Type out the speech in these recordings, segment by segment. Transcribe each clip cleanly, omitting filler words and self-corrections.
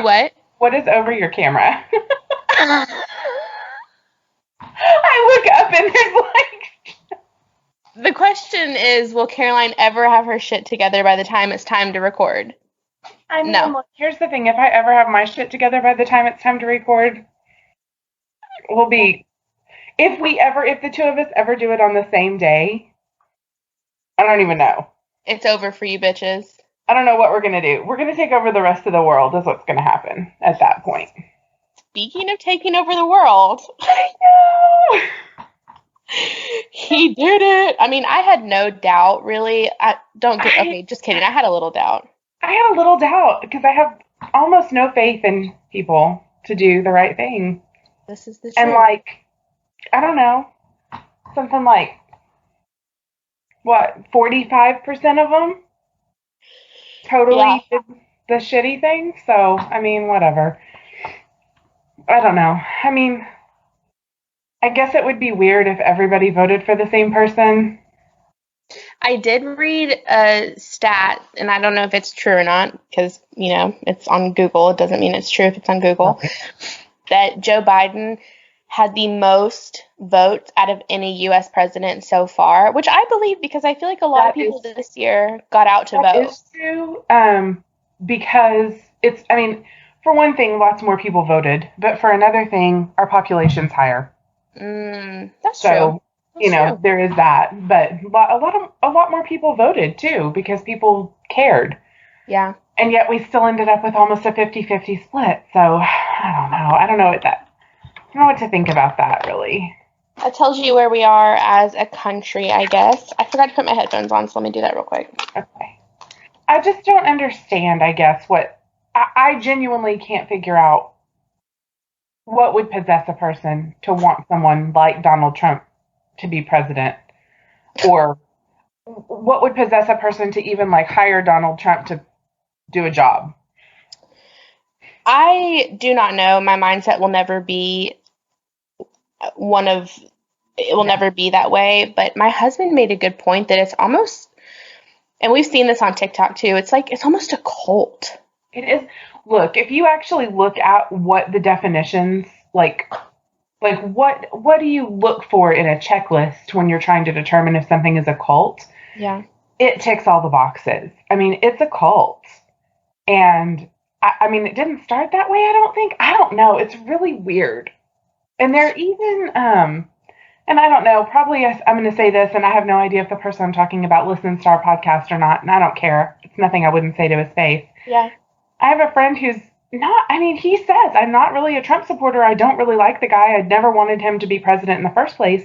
what? What is over your camera? I look up and there's like... The question is, will Caroline ever have her shit together by the time it's time to record? I mean, no. Look, here's the thing. If I ever have my shit together by the time it's time to record, we'll be... If the two of us ever do it on the same day, I don't even know. It's over for you bitches. I don't know what we're going to do. We're going to take over the rest of the world is what's going to happen at that point. Speaking of taking over the world. I know! He did it. I mean, I had no doubt, really. Just kidding. I had a little doubt. I had a little doubt because I have almost no faith in people to do the right thing. This is the truth. And like, I don't know, something like, 45% of them totally did the shitty thing? So, I mean, whatever. I don't know. I mean, I guess it would be weird if everybody voted for the same person. I did read a stat, and I don't know if it's true or not, because, it's on Google. It doesn't mean it's true if it's on Google. Okay. That Joe Biden had the most votes out of any U.S. president so far, which I believe because I feel like a lot of people this year got out to vote. That is true, because for one thing, lots more people voted, but for another thing, our population's higher. That's true. So, there is that, but a lot more people voted too because people cared. Yeah. And yet we still ended up with almost a 50-50 split. So I don't know. I don't know what to think about that, really. That tells you where we are as a country, I guess. I forgot to put my headphones on, so let me do that real quick. Okay. I just don't understand, I guess, I genuinely can't figure out what would possess a person to want someone like Donald Trump to be president, or what would possess a person to even hire Donald Trump to do a job. I do not know. My mindset will never be never be that way. But my husband made a good point that it's almost, and we've seen this on TikTok too, it's almost a cult. It is. Look, if you actually look at what the definitions, what do you look for in a checklist when you're trying to determine if something is a cult? Yeah. It ticks all the boxes. I mean, it's a cult. And, it didn't start that way, I don't think. I don't know. It's really weird. And they're even, and I don't know, probably I'm going to say this, and I have no idea if the person I'm talking about listens to our podcast or not, and I don't care. It's nothing I wouldn't say to his face. Yeah. I have a friend who's he says, I'm not really a Trump supporter. I don't really like the guy. I'd never wanted him to be president in the first place.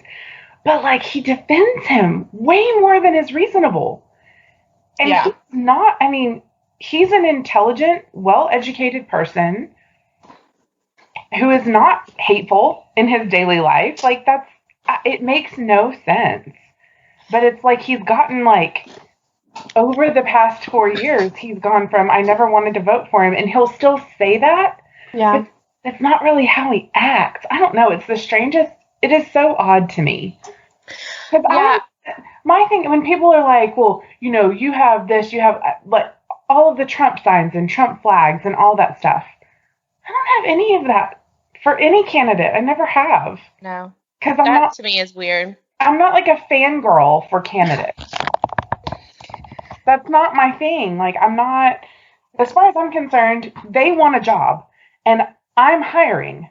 But, he defends him way more than is reasonable. And he's not, he's an intelligent, well-educated person who is not hateful in his daily life. It makes no sense. But it's he's gotten, over the past 4 years, he's gone from, I never wanted to vote for him, and he'll still say that. Yeah. It's not really how he acts. I don't know. It's the strangest. It is so odd to me. Because my thing, when people are like, well, you have this, you have, all of the Trump signs and Trump flags and all that stuff. I don't have any of that for any candidate. I never have. No. Because that to me is weird. I'm not a fangirl for candidates. That's not my thing. I'm not, as far as I'm concerned, they want a job and I'm hiring.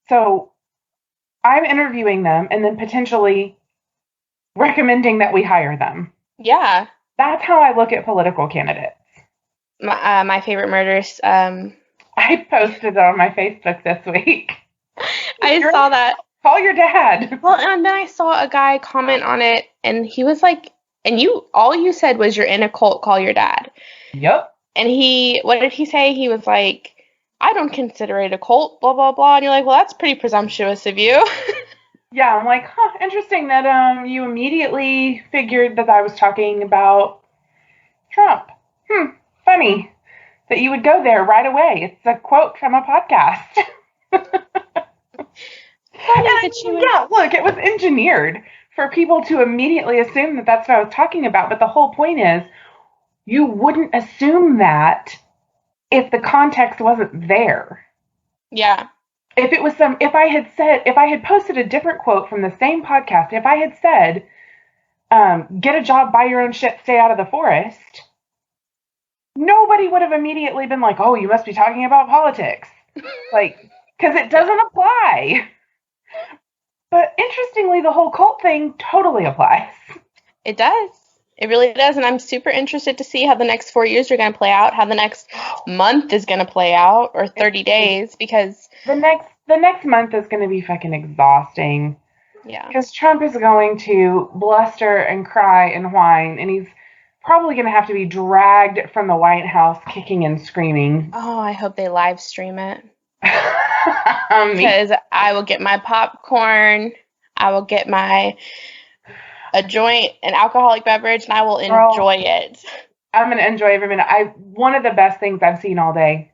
So I'm interviewing them and then potentially recommending that we hire them. Yeah. That's how I look at political candidates. My favorite murders. I posted it on my Facebook this week. I saw that. Call your dad. Well, and then I saw a guy comment on it and he was like, and all you said was, you're in a cult, call your dad. Yep. And what did he say? He was like, I don't consider it a cult, blah, blah, blah. And you're like, well, that's pretty presumptuous of you. Yeah, I'm like, interesting that you immediately figured that I was talking about Trump. Funny that you would go there right away. It's a quote from a podcast. Look, it was engineered for people to immediately assume that that's what I was talking about. But the whole point is, you wouldn't assume that if the context wasn't there. Yeah. If I had posted a different quote from the same podcast, if I had said, get a job, buy your own shit, stay out of the forest, nobody would have immediately been like, oh, you must be talking about politics. Like, because it doesn't apply. But interestingly, the whole cult thing totally applies. It does. It really does. And I'm super interested to see how the next 4 years are going to play out, how the next month is going to play out, or 30 days, because the next month is going to be fucking exhausting. Yeah. Because Trump is going to bluster and cry and whine, and he's probably going to have to be dragged from the White House kicking and screaming. Oh, I hope they live stream it. Because I will get my popcorn, I will get a joint, an alcoholic beverage, and I will enjoy it. I'm going to enjoy every minute. One of the best things I've seen all day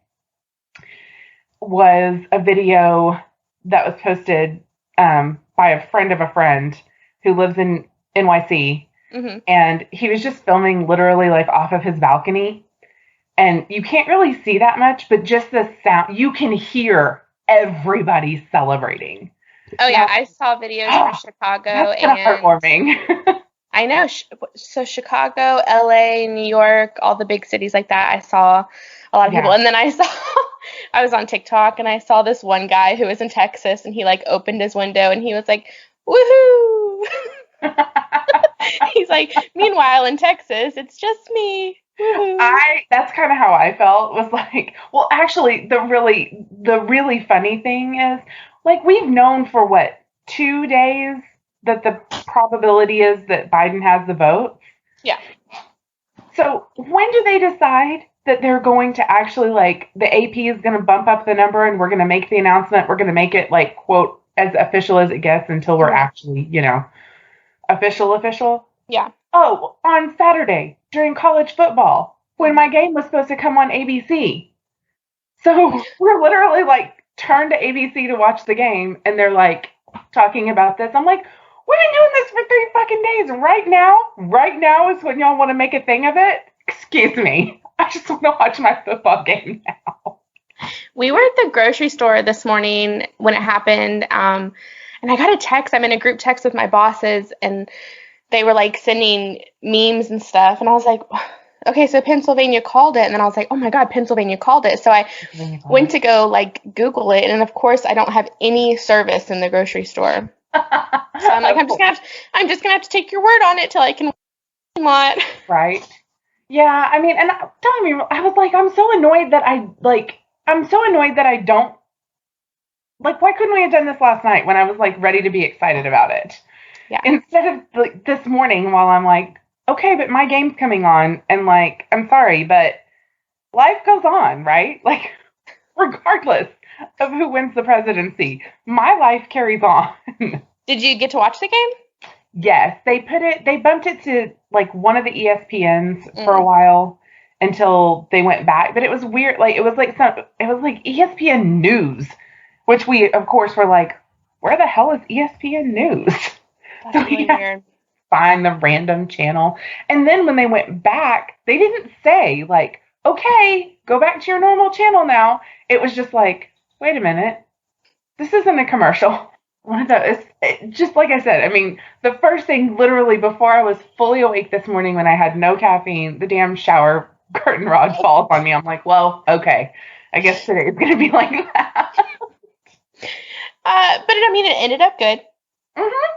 was a video that was posted by a friend of a friend who lives in NYC. Mm-hmm. And he was just filming literally like off of his balcony. And you can't really see that much, but just the sound, you can hear everybody celebrating. Oh, yeah. I saw videos from Chicago. That's kind of heartwarming. I know. So Chicago, LA, New York, all the big cities like that, I saw a lot of people. And then I was on TikTok and I saw this one guy who was in Texas, and he like opened his window and he was like, woohoo. He's like, meanwhile in Texas, it's just me. Woo-hoo. That's kind of how I felt, was like, well, actually the really funny thing is, like, we've known for 2 days that the probability is that Biden has the vote. Yeah. So when do they decide that they're going to actually, like, the AP is going to bump up the number and we're going to make the announcement, we're going to make it, like, quote, as official as it gets until we're actually, official? Yeah. Oh, on Saturday during college football, when my game was supposed to come on ABC. So we're literally like turned to ABC to watch the game, and they're like talking about this. I'm like, we've been doing this for 3 fucking days. Right now is when y'all want to make a thing of it? Excuse me. I just want to watch my football game now. We were at the grocery store this morning when it happened, and I got a text. I'm in a group text with my bosses, and they were like sending memes and stuff. And I was like, okay, so Pennsylvania called it. And then I was like, oh my God, Pennsylvania called it. So I went to go like Google it. And of course I don't have any service in the grocery store. So I'm like, I'm just gonna have to take your word on it till I can what. Right. Yeah. I mean, and don't me, I was like, I'm so annoyed that I don't, like, why couldn't we have done this last night when I was like ready to be excited about it? Yeah. Instead of like this morning while I'm like, okay, but my game's coming on, and like, I'm sorry, but life goes on, right? Like, regardless of who wins the presidency, my life carries on. Did you get to watch the game? Yes, they bumped it to like one of the ESPNs for a while until they went back, but it was weird. Like, it was like ESPN News, which we of course were like, where the hell is ESPN News? That's really weird. Find the random channel. And then when they went back, they didn't say like, okay, go back to your normal channel now. It was just like, wait a minute, this isn't a commercial. One of those, just like I said, I mean, the first thing literally before I was fully awake this morning when I had no caffeine, the damn shower curtain rod falls on me. I'm like, well, okay, I guess today is going to be like that. But I mean, it ended up good. Mm-hmm.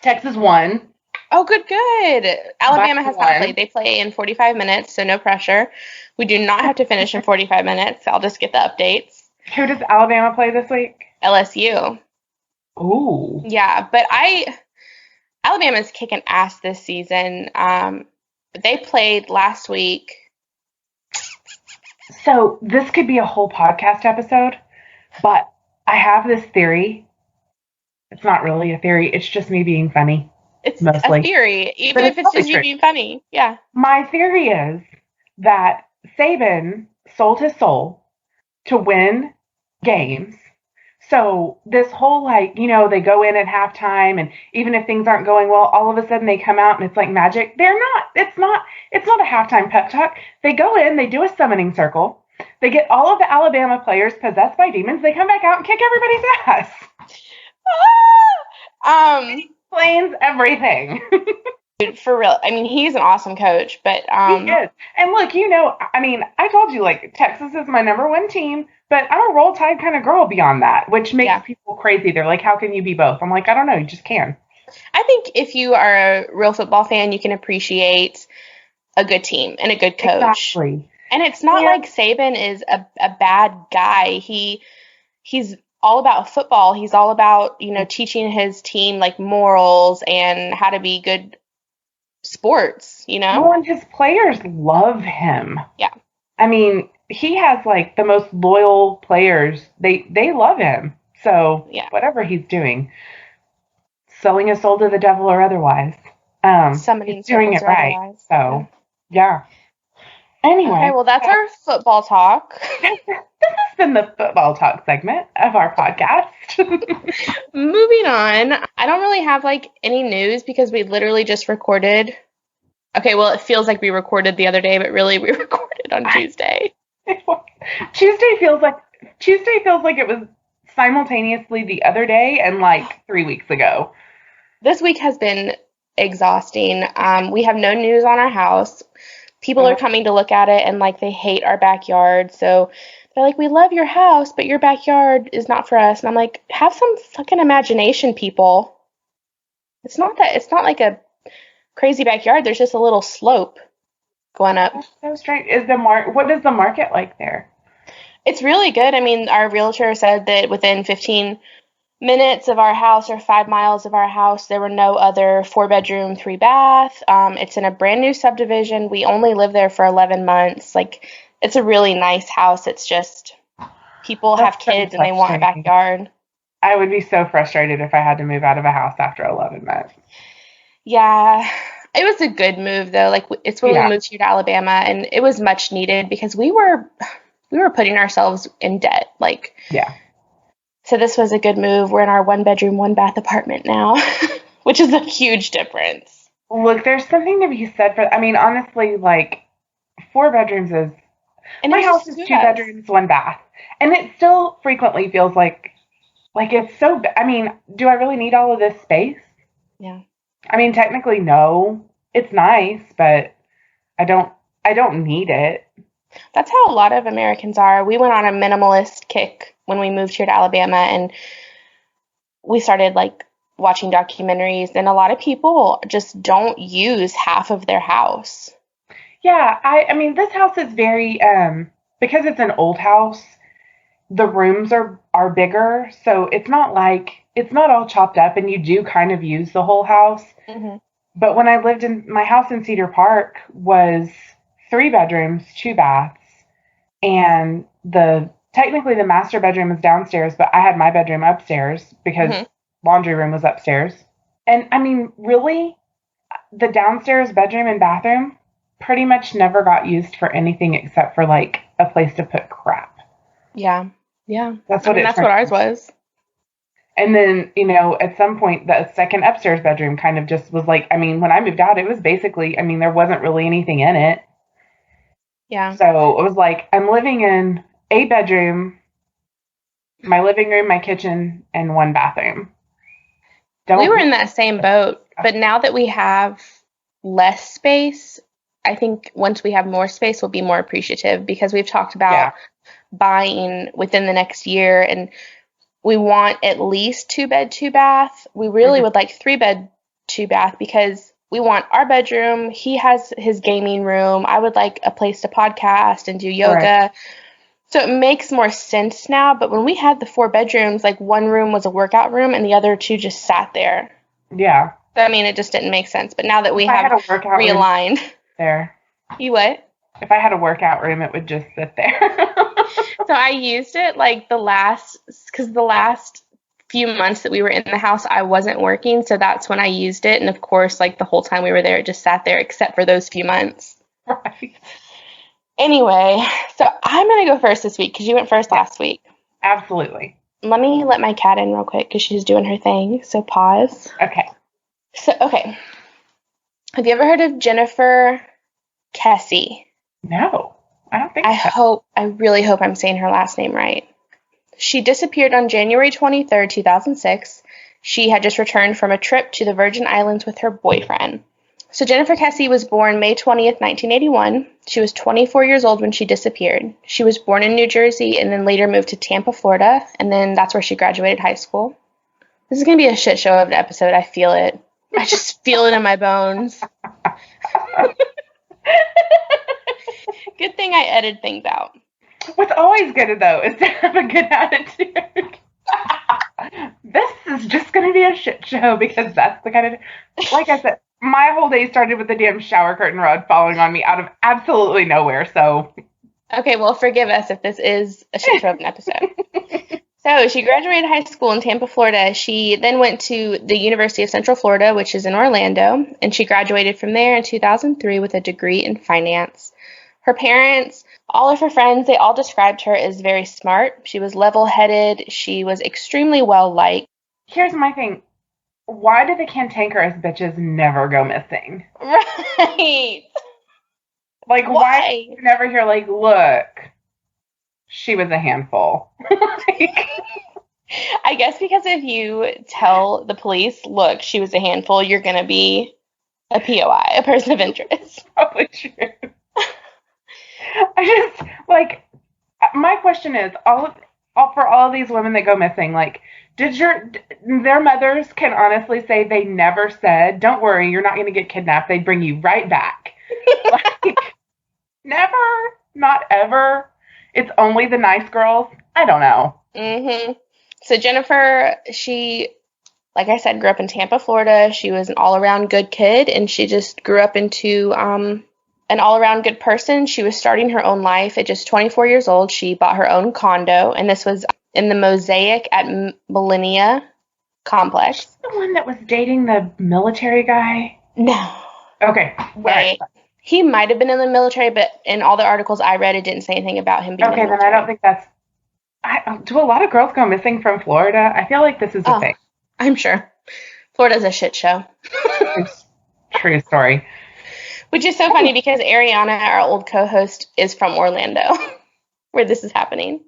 Texas won. Oh, good. Alabama has not played. They play in 45 minutes, so no pressure. We do not have to finish in 45 minutes. I'll just get the updates. Who does Alabama play this week? LSU. Ooh. Yeah, but Alabama's kicking ass this season. They played last week. So this could be a whole podcast episode, but I have this theory. It's not really a theory. It's just me being funny. It's mostly a theory, even if it's just you being funny. Yeah. My theory is that Saban sold his soul to win games. So this whole, like, they go in at halftime, and even if things aren't going well, all of a sudden they come out and it's like magic. It's not a halftime pep talk. They go in, they do a summoning circle. They get all of the Alabama players possessed by demons. They come back out and kick everybody's ass. Explains everything. Dude, for real. I mean, he's an awesome coach, but He is. And look, you know, I mean, I told you, like, Texas is my number one team, but I'm a Roll Tide kind of girl beyond that, which makes people crazy. They're like, how can you be both? I'm like, I don't know. You just can. I think if you are a real football fan, you can appreciate a good team and a good coach. Exactly. And it's not like Saban is a bad guy. He's all about football. He's all about, you know, teaching his team like morals and how to be good sports, you know? Well, and his players love him. Yeah. I mean, he has like the most loyal players. They love him. So whatever he's doing, selling his soul to the devil or otherwise, he's doing it right. Otherwise. So yeah. Anyway. Okay, well, that's our football talk. This has been the football talk segment of our podcast. Moving on. I don't really have, like, any news because we literally just recorded. Okay, well, it feels like we recorded the other day, but really we recorded on Tuesday. Tuesday feels like it was simultaneously the other day and, like, 3 weeks ago. This week has been exhausting. We have no news on our house. People are coming to look at it and, like, they hate our backyard. So they're like, we love your house, but your backyard is not for us. And I'm like, have some fucking imagination, people. It's not like a crazy backyard. There's just a little slope going up. That's so strange. What is the market like there? It's really good. I mean, our realtor said that within 15 minutes of our house or 5 miles of our house, there were no other 4-bedroom, 3-bath. It's in a brand new subdivision. We only lived there for 11 months. Like, it's a really nice house. It's just people have kids and they want a backyard. I would be so frustrated if I had to move out of a house after 11 months. Yeah, it was a good move though. Like, it's when we moved here to Alabama, and it was much needed because we were putting ourselves in debt. Like, yeah. So this was a good move. We're in our 1-bedroom, 1-bath apartment now, which is a huge difference. Look, there's something to be said for, I mean, honestly, like, 4 bedrooms is, and my house is 2 bedrooms, 1 bath. And it still frequently feels like it's so, I mean, do I really need all of this space? Yeah. I mean, technically, no. It's nice, but I don't need it. That's how a lot of Americans are. We went on a minimalist kick when we moved here to Alabama, and we started, like, watching documentaries, and a lot of people just don't use half of their house. Yeah, I mean, this house is very, because it's an old house, the rooms are bigger, so it's not all chopped up, and you do kind of use the whole house. Mm-hmm. But when I lived in my house in Cedar Park was 3 bedrooms, 2 baths, and technically the master bedroom is downstairs, but I had my bedroom upstairs because laundry room was upstairs. And I mean, really, the downstairs bedroom and bathroom pretty much never got used for anything except for, like, a place to put crap. Yeah. Yeah. That's what ours was. And then, you know, at some point, the second upstairs bedroom kind of just was like, I mean, when I moved out, it was basically, I mean, there wasn't really anything in it. Yeah. So it was like, I'm living in a bedroom, my living room, my kitchen, and 1 bathroom. We were in that same boat, but now that we have less space, I think once we have more space, we'll be more appreciative because we've talked about buying within the next year, and we want at least 2-bed, 2-bath. We really would like 3-bed, 2-bath because we want our bedroom. He has his gaming room. I would like a place to podcast and do yoga. Right. So it makes more sense now. But when we had the 4 bedrooms, like, one room was a workout room and the other 2 just sat there. Yeah. So, I mean, it just didn't make sense. But now that we have realigned. There. You what? If I had a workout room, it would just sit there. So I used it like the last few months that we were in the house, I wasn't working. So that's when I used it. And of course, like, the whole time we were there, it just sat there except for those few months. Right. Anyway, so I'm going to go first this week because you went first last week. Absolutely. Let me let my cat in real quick because she's doing her thing. So pause. Okay. Okay. Have you ever heard of Jennifer Kesse? No. I don't think so. I really hope I'm saying her last name right. She disappeared on January 23rd, 2006. She had just returned from a trip to the Virgin Islands with her boyfriend. So Jennifer Kesse was born May 20th, 1981. She was 24 years old when she disappeared. She was born in New Jersey and then later moved to Tampa, Florida, and then that's where she graduated high school. This is going to be a shit show of an episode. I feel it. I just feel it in my bones. Good thing I edited things out. What's always good, though, is to have a good attitude. This is just going to be a shit show because that's the kind of, like I said, my whole day started with the damn shower curtain rod falling on me out of absolutely nowhere, so. Okay, well, forgive us if this is a shit show of an episode. So she graduated high school in Tampa, Florida. She then went to the University of Central Florida, which is in Orlando, and she graduated from there in 2003 with a degree in finance. Her parents, all of her friends, they all described her as very smart. She was level-headed. She was extremely well-liked. Here's my thing. Why do the cantankerous bitches never go missing? Right. Like, why do you never hear, like, look, she was a handful? I guess because if you tell the police, look, she was a handful, you're going to be a POI, a person of interest. Probably true. I just, like, my question is, for all of these women that go missing, like, their mothers can honestly say they never said, don't worry, you're not going to get kidnapped. They'd bring you right back. Like, never, not ever. It's only the nice girls. I don't know. Mm-hmm. So Jennifer, she, like I said, grew up in Tampa, Florida. She was an all-around good kid, and she just grew up into an all-around good person. She was starting her own life at just 24 years old. She bought her own condo, and this was in the Mosaic at Millennia complex. The one that was dating the military guy? No. Okay. Right. He might have been in the military, but in all the articles I read, it didn't say anything about him being in the military. Okay, then I don't think that's... do a lot of girls go missing from Florida? I feel like this is a thing. I'm sure. Florida's a shit show. True story. Which is so funny because Ariana, our old co-host, is from Orlando, where this is happening.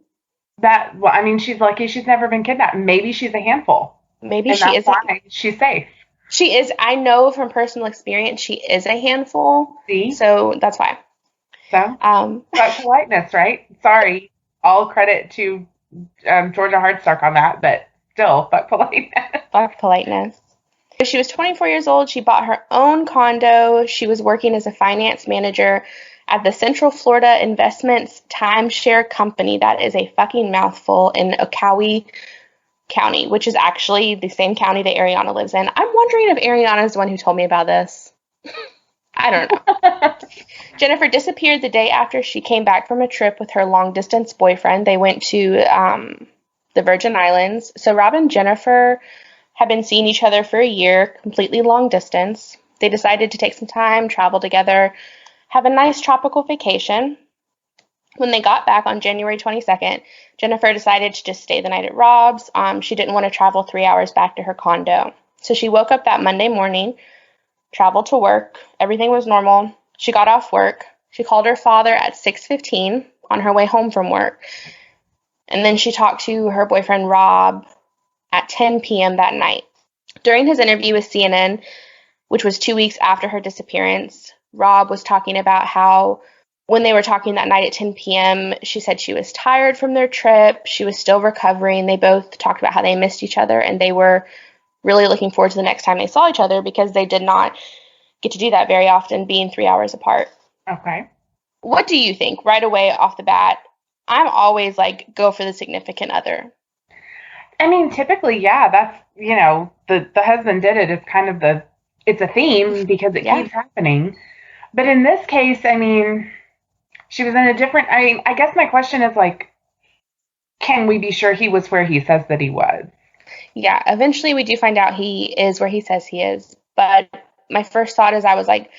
Well, I mean, she's lucky she's never been kidnapped. Maybe she's a handful. Maybe she is. Why she's safe. She is. I know from personal experience she is a handful. See? So that's why. So? That's politeness, right? Sorry. All credit to Georgia Hardstark on that, but still, fuck politeness. Fuck politeness. She was 24 years old. She bought her own condo. She was working as a finance manager at the Central Florida Investments Timeshare Company. That is a fucking mouthful, in Ocoee County, which is actually the same county that Ariana lives in. I'm wondering if Ariana is the one who told me about this. I don't know. Jennifer disappeared the day after she came back from a trip with her long-distance boyfriend. They went to the Virgin Islands. So Rob and Jennifer had been seeing each other for a year, completely long distance. They decided to take some time, travel together, have a nice tropical vacation. When they got back on January 22nd, Jennifer decided to just stay the night at Rob's. She didn't want to travel 3 hours back to her condo. So she woke up that Monday morning, traveled to work. Everything was normal. She got off work. She called her father at 6:15 on her way home from work. And then she talked to her boyfriend, Rob, at 10 p.m. that night. During his interview with CNN, which was 2 weeks after her disappearance, Rob was talking about how when they were talking that night at 10 p.m., she said she was tired from their trip. She was still recovering. They both talked about how they missed each other, and they were really looking forward to the next time they saw each other because they did not get to do that very often, being 3 hours apart. Okay. What do you think right away off the bat? I'm always like, go for the significant other. I mean, typically, yeah, that's, the husband did it. It's kind of it's a theme because it keeps happening. But in this case, I mean, she was in a different, I guess my question is like, can we be sure he was where he says that he was? Yeah, eventually we do find out he is where he says he is. But my first thought as I was like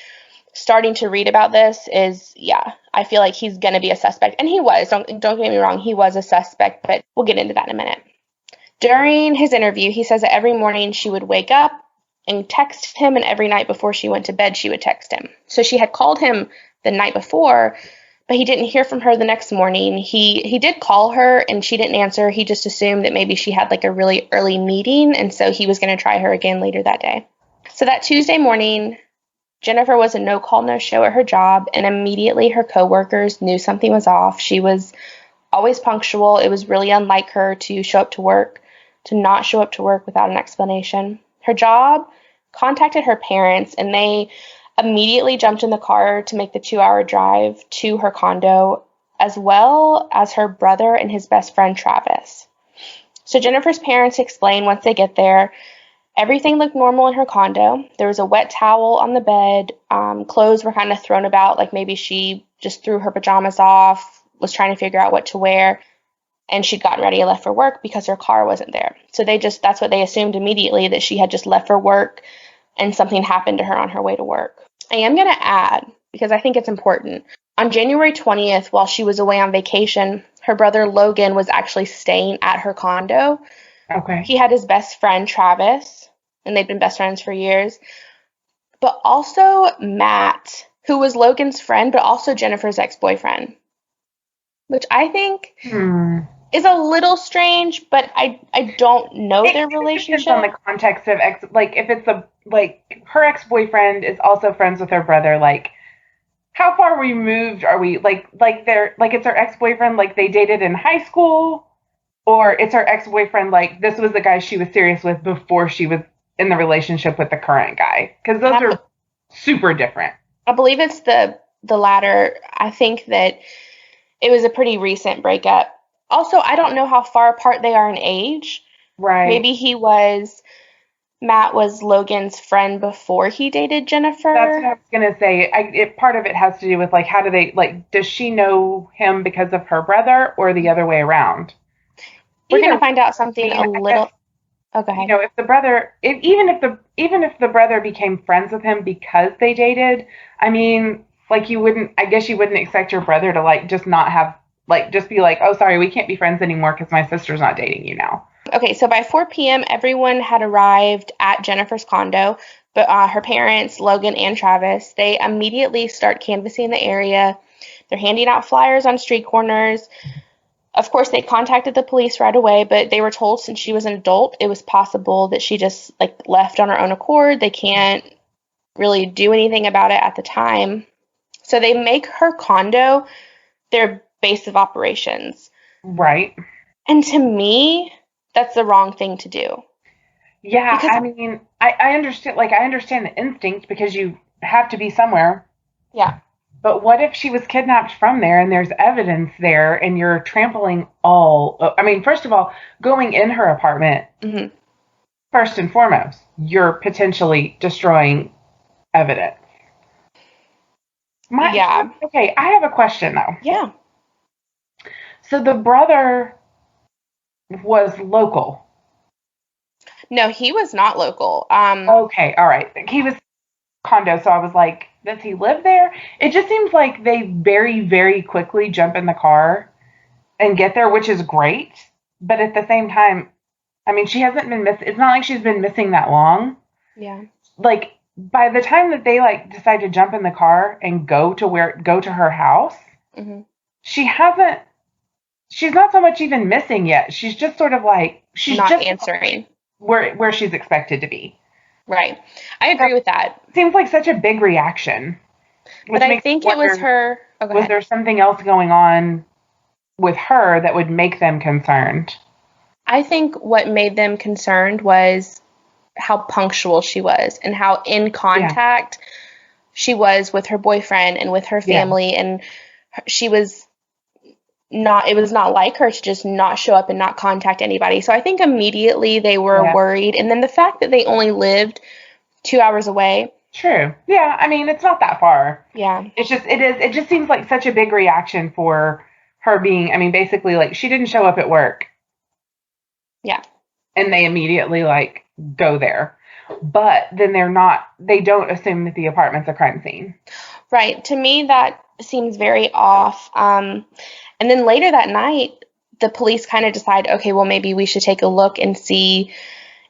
starting to read about this is, yeah, I feel like he's going to be a suspect. And he was, don't get me wrong, he was a suspect, but we'll get into that in a minute. During his interview, he says that every morning she would wake up and text him, and every night before she went to bed, she would text him. So she had called him the night before, but he didn't hear from her the next morning. He did call her, and she didn't answer. He just assumed that maybe she had like a really early meeting, and so he was going to try her again later that day. So that Tuesday morning, Jennifer was a no-call, no-show at her job, and immediately her coworkers knew something was off. She was always punctual. It was really unlike her to show up to work, to not show up to work without an explanation. Her job contacted her parents, and they immediately jumped in the car to make the 2-hour drive to her condo, as well as her brother and his best friend, Travis. So Jennifer's parents explained once they get there, everything looked normal in her condo. There was a wet towel on the bed. Clothes were kind of thrown about, like maybe she just threw her pajamas off, was trying to figure out what to wear, and she'd gotten ready and left for work because her car wasn't there. So that's what they assumed immediately, that she had just left for work and something happened to her on her way to work. I am going to add, because I think it's important, on January 20th, while she was away on vacation, her brother Logan was actually staying at her condo. Okay. He had his best friend, Travis, and they'd been best friends for years. But also Matt, who was Logan's friend, but also Jennifer's ex-boyfriend, which I think is a little strange, but I don't know their relationship. Depends on the context of if it's her ex-boyfriend is also friends with her brother, like how far removed are we? It's her ex-boyfriend, like they dated in high school, or it's her ex-boyfriend, like this was the guy she was serious with before she was in the relationship with the current guy, because those are super different. I believe it's the latter. I think that it was a pretty recent breakup. Also, I don't know how far apart they are in age. Right. Maybe Matt was Logan's friend before he dated Jennifer. That's what I was going to say. Part of it has to do with, like, how do they, like, does she know him because of her brother or the other way around? We're going to find out something a little. Oh, go ahead. You know, if the brother, even if the brother became friends with him because they dated, I mean, like I guess you wouldn't expect your brother to, like, just not have, like, just be like, oh, sorry, we can't be friends anymore because my sister's not dating you now. Okay, so by 4 p.m., everyone had arrived at Jennifer's condo, but her parents, Logan and Travis, they immediately start canvassing the area. They're handing out flyers on street corners. Of course, they contacted the police right away, but they were told since she was an adult, it was possible that she just, like, left on her own accord. They can't really do anything about it at the time. So they make her condo their base of operations. Right. And to me, that's the wrong thing to do. Yeah, because, I mean, I understand, like, I understand the instinct because you have to be somewhere. Yeah. But what if she was kidnapped from there and there's evidence there and you're trampling first of all, going in her apartment, first and foremost, you're potentially destroying evidence. Okay, I have a question, though. Yeah. So the brother was local. No, he was not local. Okay, all right. He was condo, so I was like, does he live there? It just seems like they very, very quickly jump in the car and get there, which is great. But at the same time, I mean, she hasn't been missing. It's not like she's been missing that long. Yeah. Like, by the time that they, like, decide to jump in the car and go to her house, she's not so much even missing yet. She's just sort of like, she's not just answering where she's expected to be. Right. I agree with that. Seems like such a big reaction. But I think it was her. Oh, was there something else going on with her that would make them concerned? I think what made them concerned was how punctual she was and how in contact she was with her boyfriend and with her family. Yeah. And it was not like her to just not show up and not contact anybody. So I think immediately they were worried. And then the fact that they only lived 2 hours away. True. Yeah. I mean, it's not that far. Yeah. It just seems like such a big reaction for her being, I mean, basically, like, she didn't show up at work. Yeah. And they immediately, like, go there. But then they don't assume that the apartment's a crime scene. Right. To me, that seems very off. And then later that night, the police kind of decide, okay, well, maybe we should take a look and see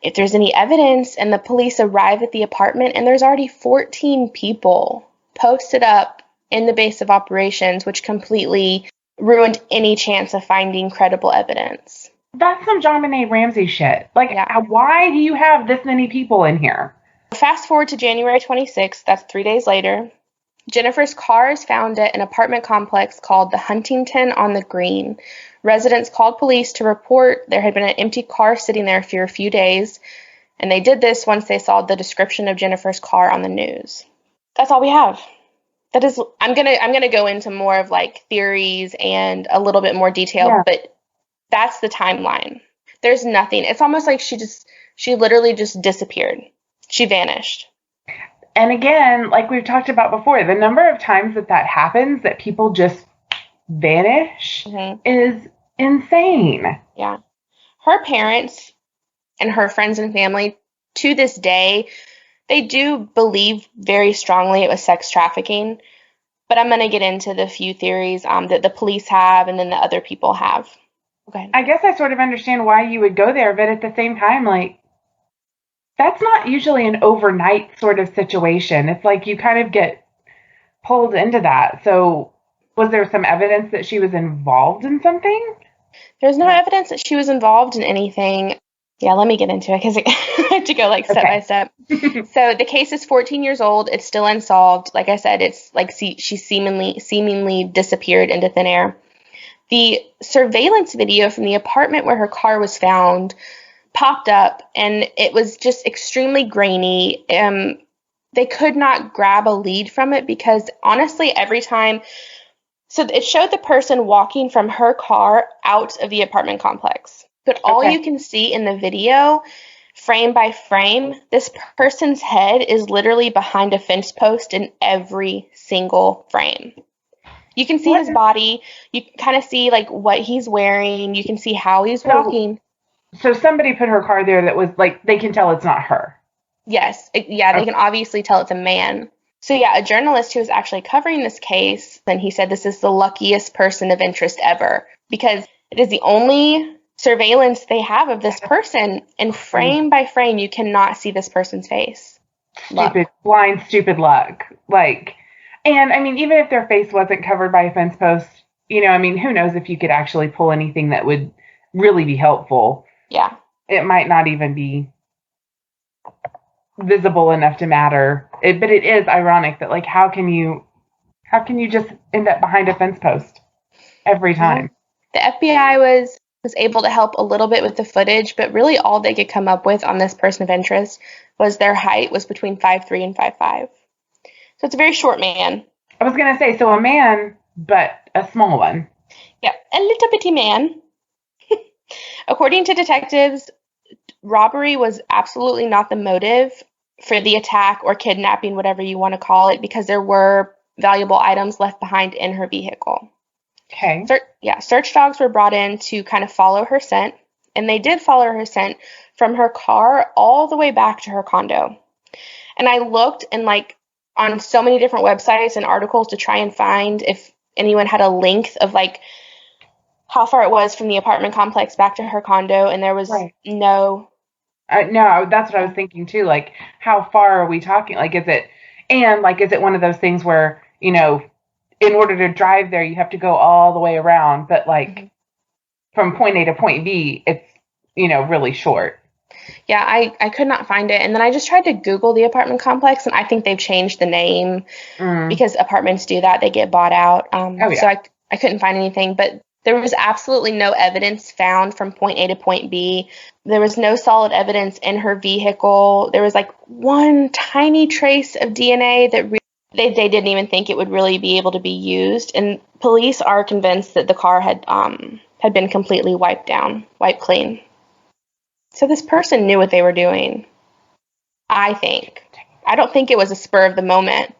if there's any evidence. And the police arrive at the apartment, and there's already 14 people posted up in the base of operations, which completely ruined any chance of finding credible evidence. That's some John Benet Ramsey shit. Like, Yeah. why do you have this many people in here? Fast forward to January 26th, that's 3 days later. Jennifer's car is found at an apartment complex called the Huntington on the Green. Residents called police to report there had been an empty car sitting there for a few days, and they did this once they saw the description of Jennifer's car on the news. That's all we have. That is, I'm gonna go into more of like theories and a little bit more detail, but that's the timeline. There's nothing. It's almost like she literally just disappeared. She vanished. And again, like we've talked about before, the number of times that happens, that people just vanish, is insane. Yeah. Her parents and her friends and family, to this day, they do believe very strongly it was sex trafficking. But I'm going to get into the few theories that the police have and then the other people have. Okay. I guess I sort of understand why you would go there, but at the same time, like, that's not usually an overnight sort of situation. It's like you kind of get pulled into that. So was there some evidence that she was involved in something? There's no evidence that she was involved in anything. Yeah, let me get into it because I have to go like step by step. So the case is 14 years old. It's still unsolved. Like I said, it's like she seemingly disappeared into thin air. The surveillance video from the apartment where her car was found popped up, and it was just extremely grainy. They could not grab a lead from it because honestly, every time, so it showed the person walking from her car out of the apartment complex. But all you can see in the video, frame by frame, this person's head is literally behind a fence post in every single frame. You can see his body. You can kind of see like what he's wearing. You can see how he's walking. So somebody put her car there that was like, they can tell it's not her. Yes. They can obviously tell it's a man. So yeah, a journalist who was actually covering this case, and he said this is the luckiest person of interest ever because it is the only surveillance they have of this person, and frame by frame you cannot see this person's face. Blind stupid luck. Like, and I mean, even if their face wasn't covered by a fence post, you know, I mean, who knows if you could actually pull anything that would really be helpful. Yeah, it might not even be visible enough to matter. But it is ironic that, like, how can you just end up behind a fence post every time? The FBI was able to help a little bit with the footage, but really all they could come up with on this person of interest was their height was between 5'3" and 5'5". So it's a very short man. I was going to say, so a man, but a small one. Yeah, a little bitty man. According to detectives, robbery was absolutely not the motive for the attack or kidnapping, whatever you want to call it, because there were valuable items left behind in her vehicle. Okay. Search dogs were brought in to kind of follow her scent, and they did follow her scent from her car all the way back to her condo. And I looked and like on so many different websites and articles to try and find if anyone had a length of like how far it was from the apartment complex back to her condo, and there was no. No, that's what I was thinking too. Like, how far are we talking? Like, is it one of those things where, you know, in order to drive there, you have to go all the way around, but like from point A to point B, it's, you know, really short. Yeah, I could not find it. And then I just tried to Google the apartment complex, and I think they've changed the name because apartments do that. They get bought out. So I couldn't find anything, but there was absolutely no evidence found from point A to point B. There was no solid evidence in her vehicle. There was like one tiny trace of DNA that they didn't even think it would really be able to be used. And police are convinced that the car had been completely wiped clean. So this person knew what they were doing, I think. I don't think it was a spur of the moment.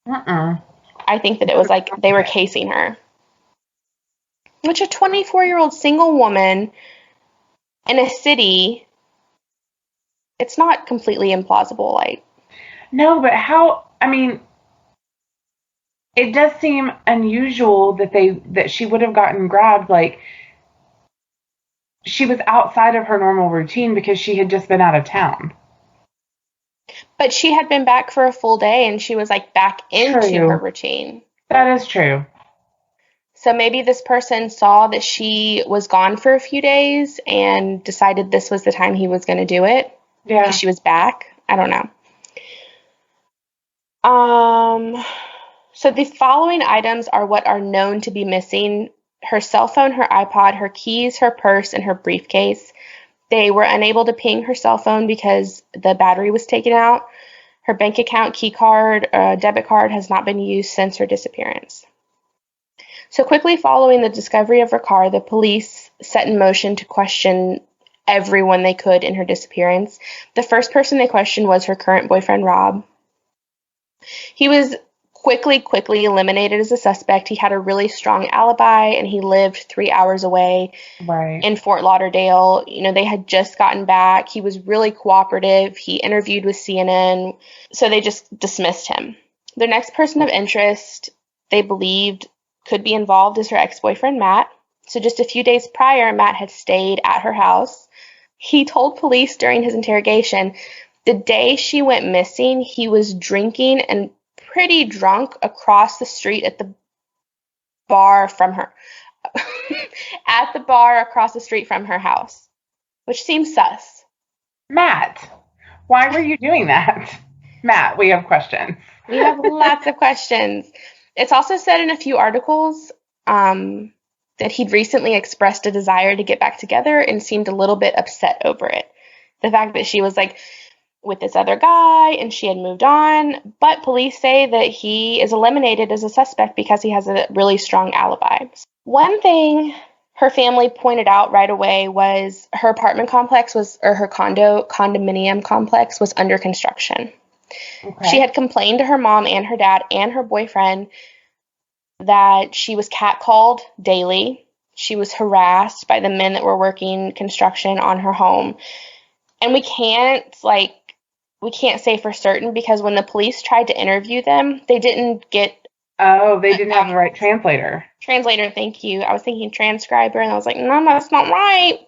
I think that it was like they were casing her. Which a 24-year-old single woman in a city, it's not completely implausible. Like, no, but I mean, it does seem unusual that she would have gotten grabbed. Like, she was outside of her normal routine because she had just been out of town. But she had been back for a full day and she was like back into her routine. That is true. So maybe this person saw that she was gone for a few days and decided this was the time he was going to do it. Yeah. Because she was back. I don't know. So the following items are what are known to be missing: her cell phone, her iPod, her keys, her purse, and her briefcase. They were unable to ping her cell phone because the battery was taken out. Her bank account, key card, debit card has not been used since her disappearance. So quickly following the discovery of her car, the police set in motion to question everyone they could in her disappearance. The first person they questioned was her current boyfriend, Rob. He was quickly eliminated as a suspect. He had a really strong alibi, and he lived 3 hours away in Fort Lauderdale. You know, they had just gotten back. He was really cooperative. He interviewed with CNN, so they just dismissed him. The next person of interest they believed could be involved is her ex-boyfriend, Matt. So just a few days prior, Matt had stayed at her house. He told police during his interrogation the day she went missing, he was drinking and pretty drunk across the street at the bar from her at the bar across the street from her house, which seems sus. Matt, why were you doing that? Matt, we have questions. We have lots of questions. It's also said in a few articles that he'd recently expressed a desire to get back together and seemed a little bit upset over it. The fact that she was like with this other guy and she had moved on, but police say that he is eliminated as a suspect because he has a really strong alibi. One thing her family pointed out right away was her apartment complex or her condominium complex was under construction. Okay. She had complained to her mom and her dad and her boyfriend that she was catcalled daily. She was harassed by the men that were working construction on her home. And we can't say for certain because when the police tried to interview them, they didn't get... Oh, they didn't have the right translator. Translator, thank you. I was thinking transcriber, and I was like, no, that's not right.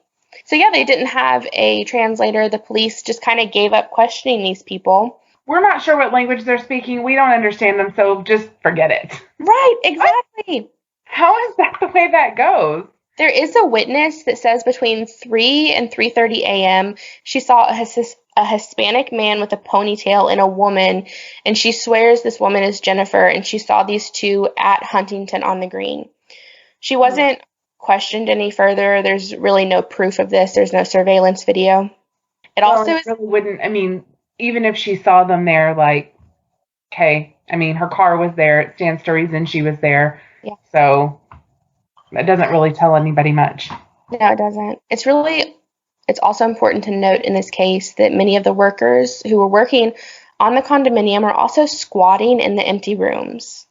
So yeah, they didn't have a translator. The police just kind of gave up questioning these people. We're not sure what language they're speaking. We don't understand them, so just forget it. Right, exactly. What? How is that the way that goes? There is a witness that says between 3 and 3:30 a.m. she saw a Hispanic man with a ponytail and a woman, and she swears this woman is Jennifer, and she saw these two at Huntington on the Green. She wasn't questioned any further. There's really no proof of this. There's no surveillance video. It really wouldn't, I mean, even if she saw them there, like, okay, I mean, her car was there. It stands to reason she was there. Yeah. So that doesn't really tell anybody much. No, it doesn't. It's also important to note in this case that many of the workers who were working on the condominium are also squatting in the empty rooms.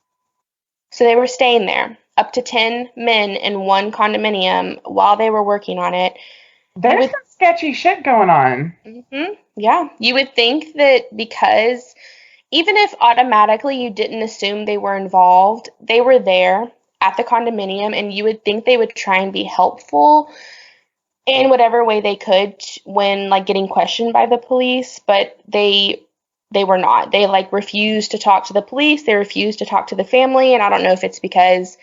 So they were staying there, up to 10 men in one condominium while they were working on it. There's some sketchy shit going on. Mm-hmm. Yeah. You would think that because even if automatically you didn't assume they were involved, they were there at the condominium, and you would think they would try and be helpful in whatever way they could when like getting questioned by the police, but they were not. They like refused to talk to the police. They refused to talk to the family, and I don't know if it's because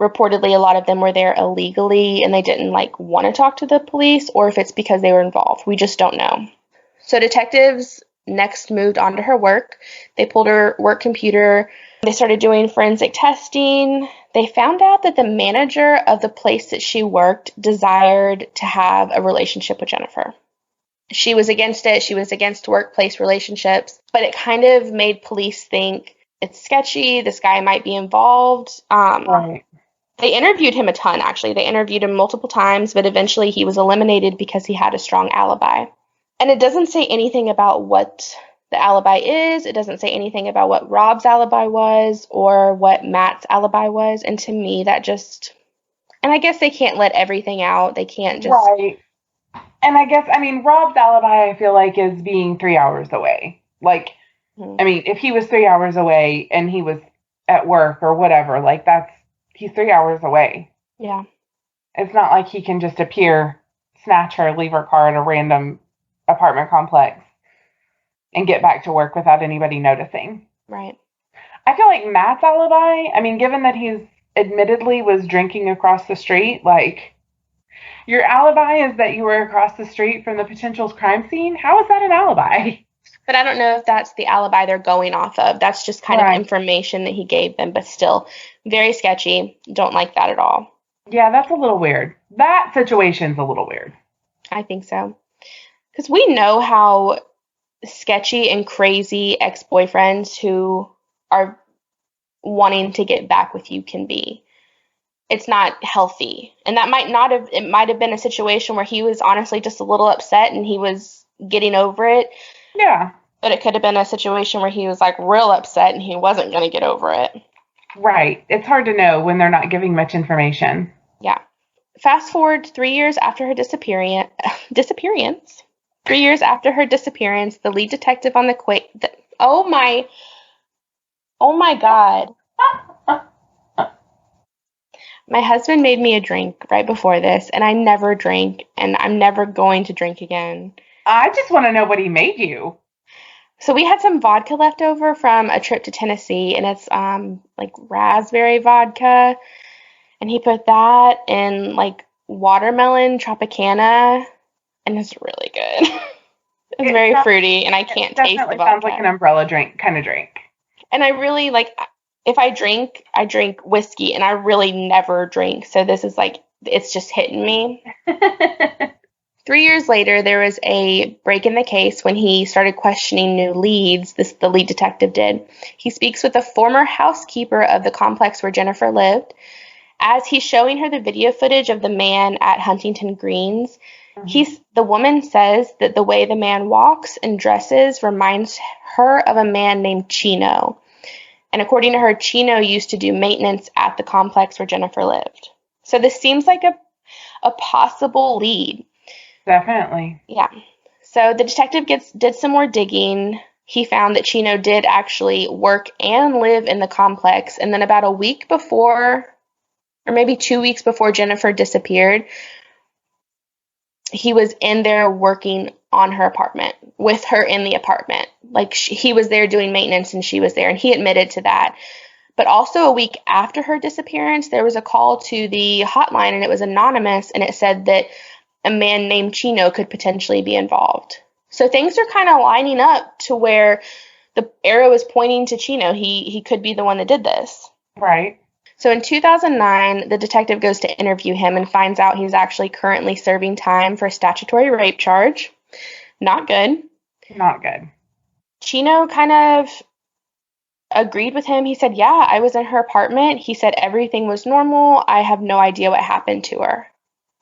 reportedly a lot of them were there illegally and they didn't like want to talk to the police, or if it's because they were involved. We just don't know. So detectives next moved on to her work. They pulled her work computer. They started doing forensic testing. They found out that the manager of the place that she worked desired to have a relationship with Jennifer. She was against it. She was against workplace relationships, but it kind of made police think it's sketchy. This guy might be involved. Right. They interviewed him a ton, actually. They interviewed him multiple times, but eventually he was eliminated because he had a strong alibi. And it doesn't say anything about what the alibi is. It doesn't say anything about what Rob's alibi was or what Matt's alibi was. And to me, that just... And I guess they can't let everything out. They can't just... Right. And I guess, I mean, Rob's alibi, I feel like, is being 3 hours away. Like, I mean, if he was 3 hours away and he was at work or whatever, like, he's 3 hours away. Yeah. It's not like he can just appear, snatch her, leave her car at a random apartment complex. and get back to work without anybody noticing. Right. I feel like Matt's alibi, I mean, given that he's admittedly was drinking across the street, like, your alibi is that you were across the street from the potential crime scene? How is that an alibi? But I don't know if that's the alibi they're going off of. That's just kind of information that he gave them, but still very sketchy. Don't like that at all. Yeah, that's a little weird. That situation's a little weird. I think so. Because we know how sketchy and crazy ex-boyfriends who are wanting to get back with you can be. It's not healthy. And that might have been a situation where he was honestly just a little upset and he was getting over it. Yeah. But it could have been a situation where he was like real upset and he wasn't going to get over it. Right. It's hard to know when they're not giving much information. Yeah. Fast forward 3 years after her disappearance. 3 years after her disappearance, the lead detective on oh my God. My husband made me a drink right before this, and I never drink, and I'm never going to drink again. I just want to know what he made you. So we had some vodka left over from a trip to Tennessee, and it's like raspberry vodka, and he put that in like watermelon Tropicana, and it's really good. It's very fruity, and I can't taste the vodka. Definitely sounds like an umbrella drink kind of drink. And I really like, if I drink whiskey, and I really never drink, so this is like, it's just hitting me. 3 years later, there was a break in the case when he started questioning new leads. The lead detective did. He speaks with a former housekeeper of the complex where Jennifer lived. As he's showing her the video footage of the man at Huntington Greens, the woman says that the way the man walks and dresses reminds her of a man named Chino. And according to her, Chino used to do maintenance at the complex where Jennifer lived. So this seems like a possible lead. Definitely. Yeah. So the detective did some more digging. He found that Chino did actually work and live in the complex. And then about a week before, or maybe 2 weeks before Jennifer disappeared, he was in there working on her apartment, with her in the apartment. Like he was there doing maintenance and she was there, and he admitted to that. But also a week after her disappearance, there was a call to the hotline, and it was anonymous, and it said that a man named Chino could potentially be involved. So things are kind of lining up to where the arrow is pointing to Chino. He could be the one that did this. Right. So in 2009, the detective goes to interview him and finds out he's actually currently serving time for a statutory rape charge. Not good. Not good. Chino kind of agreed with him. He said, yeah, I was in her apartment. He said everything was normal. I have no idea what happened to her.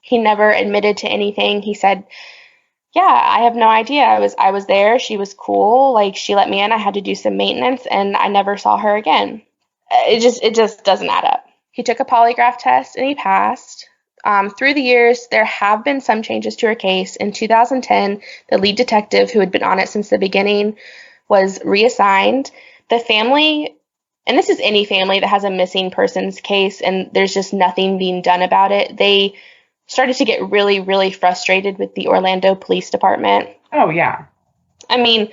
He never admitted to anything. He said, yeah, I have no idea. I was there. She was cool. Like, she let me in. I had to do some maintenance, and I never saw her again. It just doesn't add up. He took a polygraph test, and he passed. Through the years, there have been some changes to her case. In 2010, the lead detective, who had been on it since the beginning, was reassigned. The family, and this is any family that has a missing persons case, and there's just nothing being done about it, they started to get really, really frustrated with the Orlando Police Department. Oh, yeah. I mean,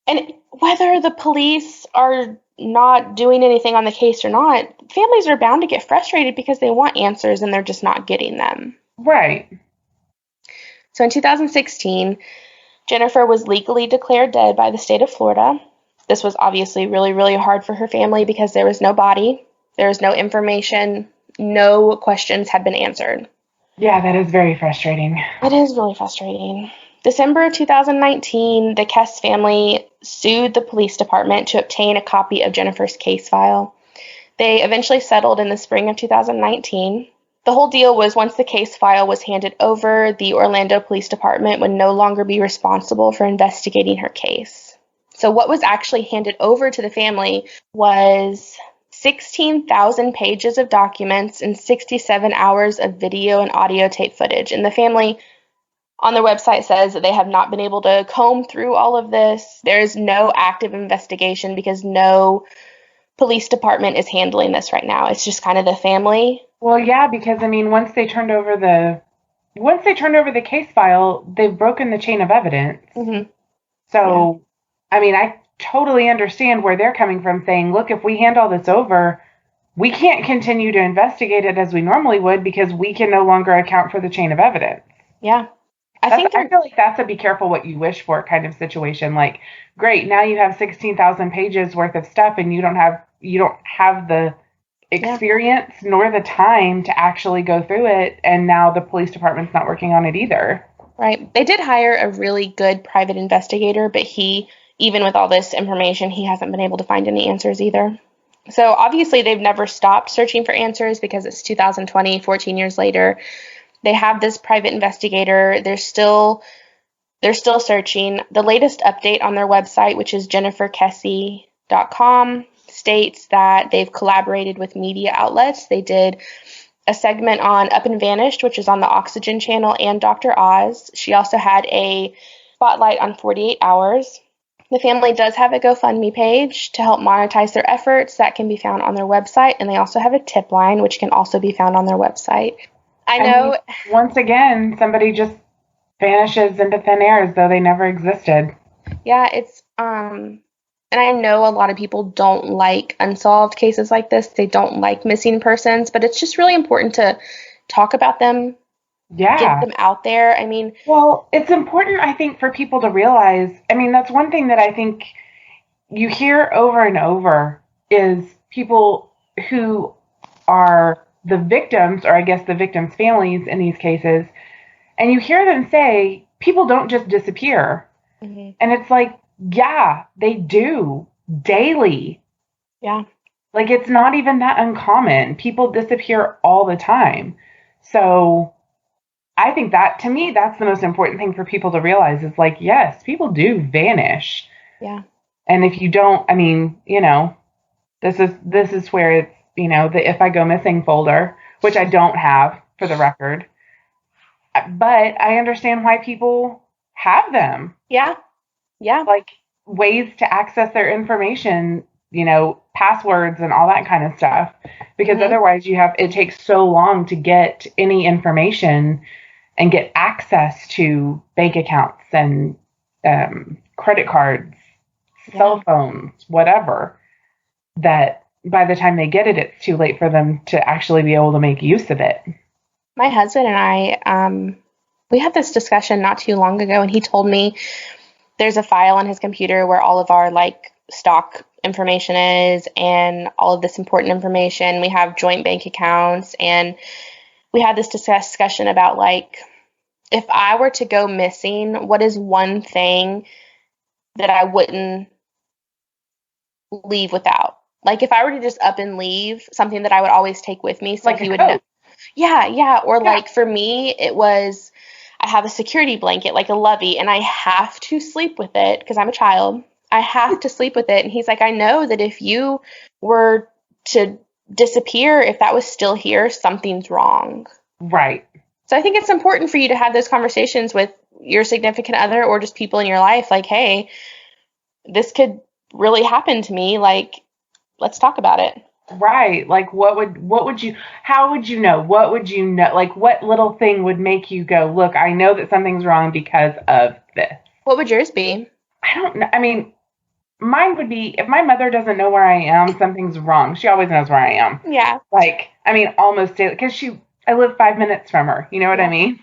and whether the police are not doing anything on the case or not, families are bound to get frustrated because they want answers and they're just not getting them. Right. So in 2016, Jennifer was legally declared dead by the state of Florida. This was obviously really, really hard for her family because there was no body, there was no information, no questions had been answered. Yeah, that is very frustrating. It is really frustrating. December of 2019, the Kesse family sued the police department to obtain a copy of Jennifer's case file. They eventually settled in the spring of 2019. The whole deal was once the case file was handed over, the Orlando Police Department would no longer be responsible for investigating her case. So what was actually handed over to the family was 16,000 pages of documents and 67 hours of video and audio tape footage. And the family on their website says that they have not been able to comb through all of this. There is no active investigation because no police department is handling this right now. It's just kind of the family. Well, yeah, because I mean, once they turned over the case file, they've broken the chain of evidence. Mm-hmm. So, I mean, I totally understand where they're coming from saying, look, if we hand all this over, we can't continue to investigate it as we normally would because we can no longer account for the chain of evidence. Yeah. I feel like that's a be careful what you wish for kind of situation. Like, great, now you have 16,000 pages worth of stuff and you don't have the experience nor the time to actually go through it, and now the police department's not working on it either. Right. They did hire a really good private investigator, but even with all this information, he hasn't been able to find any answers either. So obviously they've never stopped searching for answers because it's 2020, 14 years later. They have this private investigator. They're still searching. The latest update on their website, which is jenniferkesse.com, states that they've collaborated with media outlets. They did a segment on Up and Vanished, which is on the Oxygen channel, and Dr. Oz. She also had a spotlight on 48 Hours. The family does have a GoFundMe page to help monetize their efforts. That can be found on their website, and they also have a tip line, which can also be found on their website. I know. Once again, somebody just vanishes into thin air as though they never existed. Yeah, it's and I know a lot of people don't like unsolved cases like this. They don't like missing persons, but it's just really important to talk about them. Yeah. Get them out there. I mean, well, it's important, I think, for people to realize. I mean, that's one thing that I think you hear over and over is people who are the victims, or I guess the victims' families in these cases, and you hear them say, people don't just disappear. Mm-hmm. And it's like, yeah, they do daily. Yeah. Like, it's not even that uncommon. People disappear all the time. So I think that, to me, that's the most important thing for people to realize is like, yes, people do vanish. Yeah. And if you don't, I mean, this is where it's, the If I Go Missing folder, which I don't have for the record. But I understand why people have them. Yeah. Yeah. Like ways to access their information, passwords and all that kind of stuff. Because otherwise it takes so long to get any information and get access to bank accounts and credit cards, cell phones, whatever, that by the time they get it, it's too late for them to actually be able to make use of it. My husband and I, we had this discussion not too long ago, and he told me there's a file on his computer where all of our stock information is and all of this important information. We have joint bank accounts, and we had this discussion about if I were to go missing, what is one thing that I wouldn't leave without? If I were to just up and leave, something that I would always take with me so he would know. Yeah. Or for me, it was I have a security blanket, like a lovey, and I have to sleep with it because I'm a child. I have to sleep with it. And he's like, I know that if you were to disappear, if that was still here, something's wrong. Right. So I think it's important for you to have those conversations with your significant other or just people in your life. Like, hey, this could really happen to me. Let's talk about it. Right. How would you know? What would you know? What little thing would make you go, look, I know that something's wrong because of this? What would yours be? I don't know. I mean, mine would be, if my mother doesn't know where I am, something's wrong. She always knows where I am. Yeah. Almost daily, because I live 5 minutes from her. You know what I mean?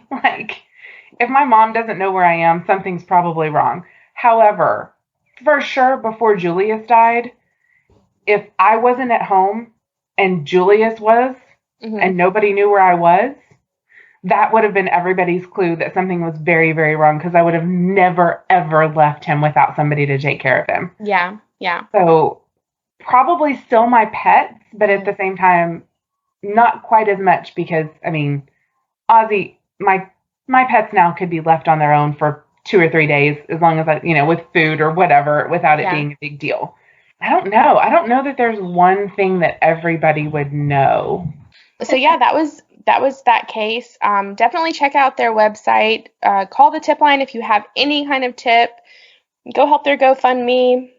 If my mom doesn't know where I am, something's probably wrong. However, for sure, before Julius died, if I wasn't at home and Julius was, and nobody knew where I was, that would have been everybody's clue that something was very, very wrong, because I would have never, ever left him without somebody to take care of him. Yeah. So probably still my pets, but at the same time, not quite as much, because, Ozzy, my pets now could be left on their own for 2 or 3 days, as long as with food or whatever, without it being a big deal. I don't know. I don't know that there's one thing that everybody would know. So yeah, that was that case. Definitely check out their website. Call the tip line if you have any kind of tip. Go help their GoFundMe.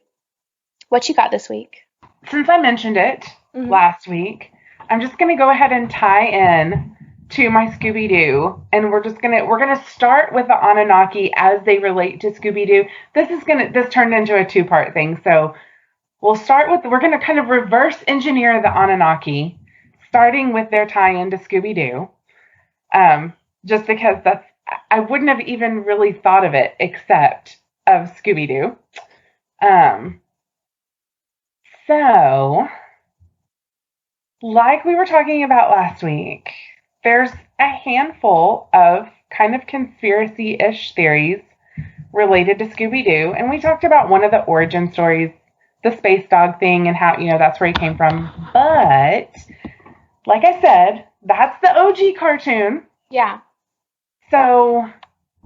What you got this week? Since I mentioned it last week, I'm just going to go ahead and tie in to my Scooby-Doo, and we're gonna start with the Anunnaki as they relate to Scooby-Doo. This turned into a two-part thing, so we're gonna kind of reverse engineer the Anunnaki, starting with their tie-in to Scooby-Doo, just because I wouldn't have even really thought of it except of Scooby-Doo. So, like we were talking about last week, there's a handful of kind of conspiracy-ish theories related to Scooby-Doo, and we talked about one of the origin stories, the space dog thing, and how, that's where he came from. But, like I said, that's the OG cartoon. Yeah. So,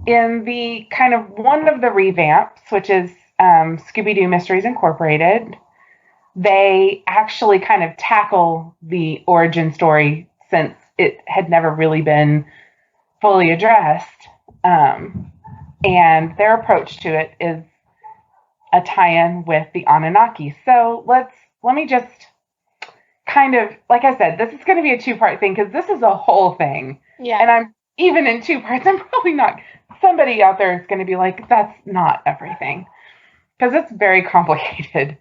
in the kind of one of the revamps, which is Scooby-Doo Mysteries Incorporated, they actually kind of tackle the origin story since it had never really been fully addressed. And their approach to it is a tie-in with the Anunnaki. So let me just kind of, like I said, this is going to be a two-part thing because this is a whole thing. Yeah. And I'm even in two parts, I'm probably not, somebody out there is going to be like, that's not everything. Because it's very complicated.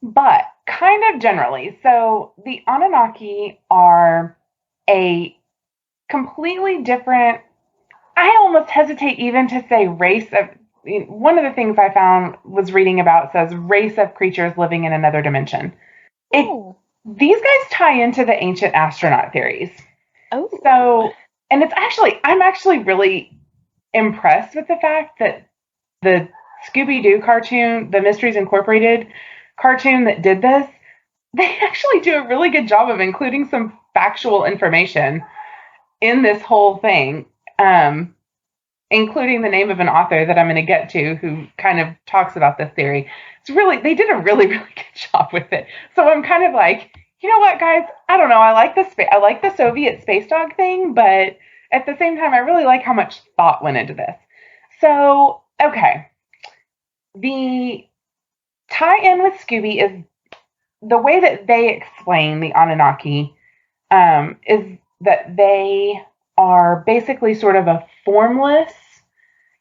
But kind of generally, so the Anunnaki are a completely different, I almost hesitate even to say race of, one of the things I found was reading about says race of creatures living in another dimension. These guys tie into the ancient astronaut theories. Oh. So, and I'm actually really impressed with the fact that the Scooby-Doo cartoon, the Mysteries Incorporated cartoon that did this, they actually do a really good job of including some factual information in this whole thing, including the name of an author that I'm going to get to who kind of talks about this theory. They did a really, really good job with it. So I'm kind of like, you know what, guys? I don't know. I like the Soviet space dog thing, but at the same time, I really like how much thought went into this. So, okay. The tie-in with Scooby is the way that they explain the Anunnaki is that they are basically sort of a formless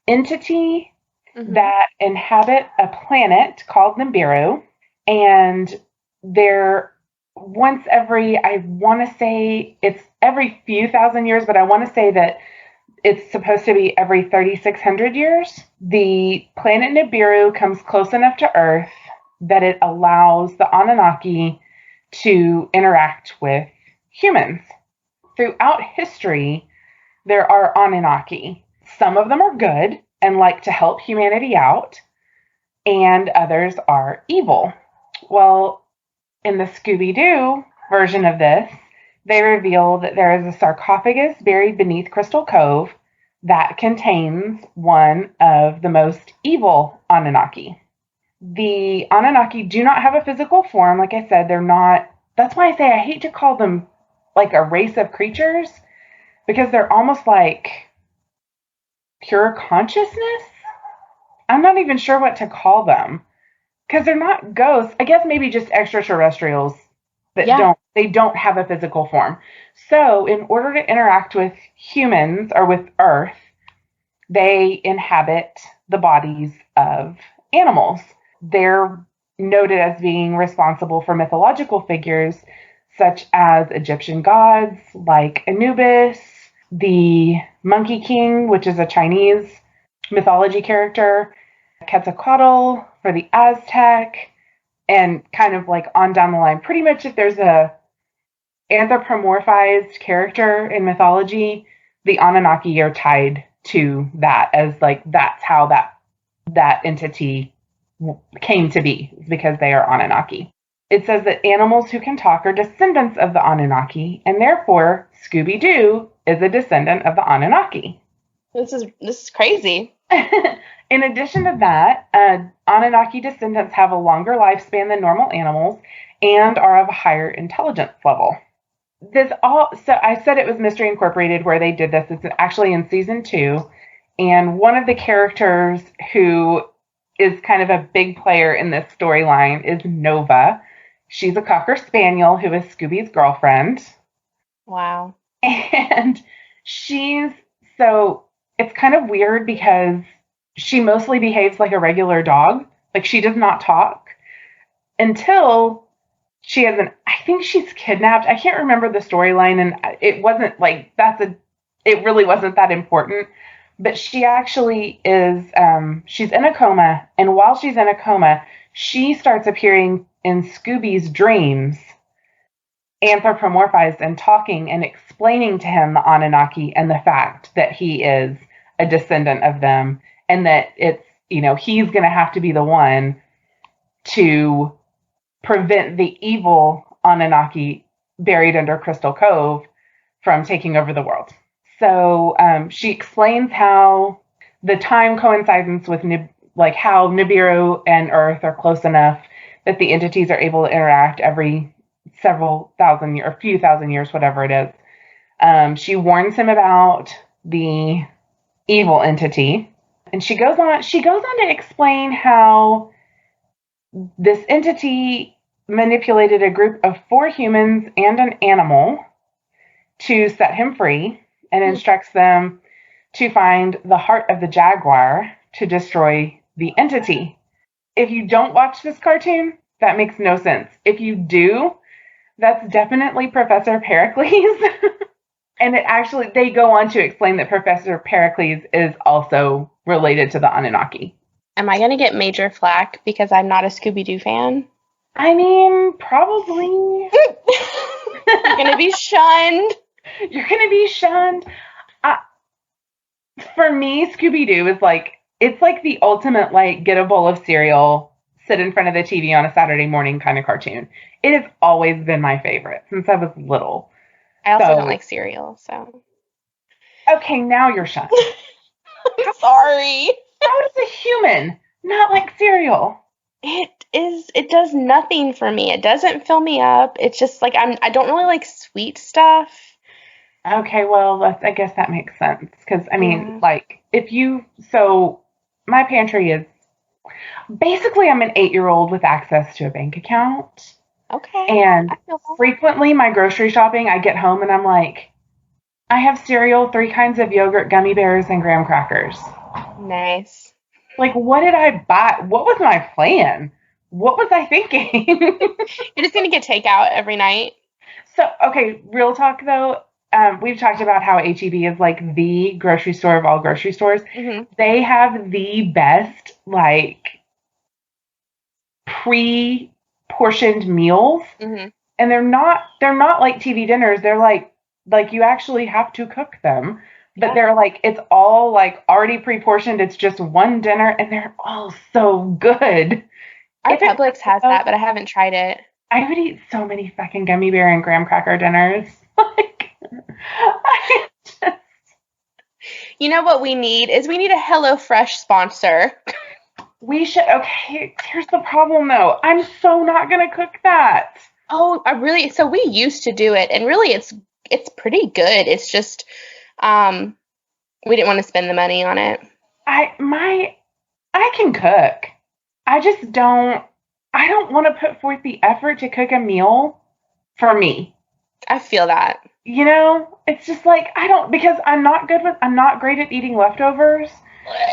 entity that inhabit a planet called Nibiru, and they're once every, I want to say it's every few thousand years, but I want to say that it's supposed to be every 3,600 years. The planet Nibiru comes close enough to Earth that it allows the Anunnaki to interact with humans. Throughout history, there are Anunnaki. Some of them are good and like to help humanity out, and others are evil. Well, in the Scooby-Doo version of this, they reveal that there is a sarcophagus buried beneath Crystal Cove that contains one of the most evil Anunnaki. The Anunnaki do not have a physical form. Like I said, they're not, that's why I say I hate to call them like a race of creatures, because they're almost like pure consciousness. I'm not even sure what to call them, because they're not ghosts. I guess maybe just extraterrestrials that don't have a physical form. So in order to interact with humans or with Earth, they inhabit the bodies of animals. They're noted as being responsible for mythological figures such as Egyptian gods like Anubis, the Monkey King, which is a Chinese mythology character, Quetzalcoatl for the Aztec, and kind of like on down the line. Pretty much if there's a anthropomorphized character in mythology, the Anunnaki are tied to that as like that's how that entity came to be, because they are Anunnaki. It says that animals who can talk are descendants of the Anunnaki, and therefore Scooby-Doo is a descendant of the Anunnaki. This is crazy. In addition to that, Anunnaki descendants have a longer lifespan than normal animals and are of a higher intelligence level. So I said it was Mystery Incorporated where they did this. It's actually in season 2, and one of the characters who is kind of a big player in this storyline is Nova. She's a Cocker Spaniel who is Scooby's girlfriend. Wow. And she's, so it's kind of weird because she mostly behaves like a regular dog. Like, she does not talk until she has I think she's kidnapped. I can't remember the storyline, and it wasn't like, it really wasn't that important. But she actually is, she's in a coma, and while she's in a coma, she starts appearing in Scooby's dreams, anthropomorphized and talking and explaining to him the Anunnaki and the fact that he is a descendant of them, and that it's, he's going to have to be the one to prevent the evil Anunnaki buried under Crystal Cove from taking over the world. So she explains how the time coincides with how Nibiru and Earth are close enough that the entities are able to interact every several thousand years, or few thousand years, whatever it is. She warns him about the evil entity, and she goes on to explain how this entity manipulated a group of 4 humans and an animal to set him free, and instructs them to find the heart of the jaguar to destroy the entity. If you don't watch this cartoon, that makes no sense. If you do, that's definitely Professor Pericles. And they go on to explain that Professor Pericles is also related to the Anunnaki. Am I going to get major flack because I'm not a Scooby-Doo fan? I mean, probably. You're going to be shunned. You're going to be shunned. For me, Scooby-Doo is it's like the ultimate, get a bowl of cereal, sit in front of the TV on a Saturday morning kind of cartoon. It has always been my favorite since I was little. I also don't like cereal, so. Okay, now you're shunned. I'm sorry. How does a human not like cereal? It does nothing for me. It doesn't fill me up. It's just I don't really like sweet stuff. Okay, well, I guess that makes sense. Because, I mean, so my pantry is, basically I'm an 8-year-old with access to a bank account. Okay. And frequently my grocery shopping, I get home and I'm like, I have cereal, 3 kinds of yogurt, gummy bears, and graham crackers. Nice. What did I buy? What was my plan? What was I thinking? You're just going to get takeout every night? So, okay, real talk though. We've talked about how H-E-B is the grocery store of all grocery stores. Mm-hmm. They have the best, pre-portioned meals. Mm-hmm. And they're not like TV dinners. They're like you actually have to cook them. But they're it's all already pre-portioned. It's just one dinner, and they're all so good. Our Publix has that, but I haven't tried it. I would eat so many fucking gummy bear and graham cracker dinners. You know what we need is a HelloFresh sponsor. We should. Okay, here's the problem though. I'm so not gonna cook that. Oh, so we used to do it, and really it's pretty good. It's just we didn't want to spend the money on it. I can cook. I just don't want to put forth the effort to cook a meal for me. I feel that. It's just because I'm not great at eating leftovers.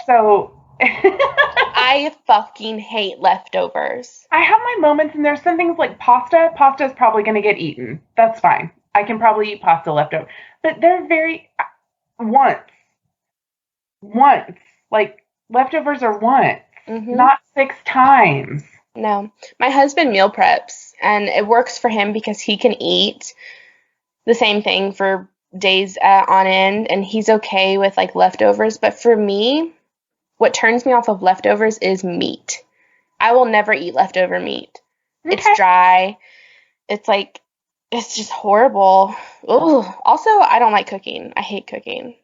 So I fucking hate leftovers. I have my moments, and there's some things like pasta. Pasta is probably going to get eaten. That's fine. I can probably eat pasta leftover. But they're once. Leftovers are once, not 6 times. No. My husband meal preps, and it works for him because he can eat the same thing for days on end, and he's okay with leftovers. But for me, what turns me off of leftovers is meat. I will never eat leftover meat. Okay. It's dry. It's it's just horrible. Ooh. Also, I don't like cooking. I hate cooking.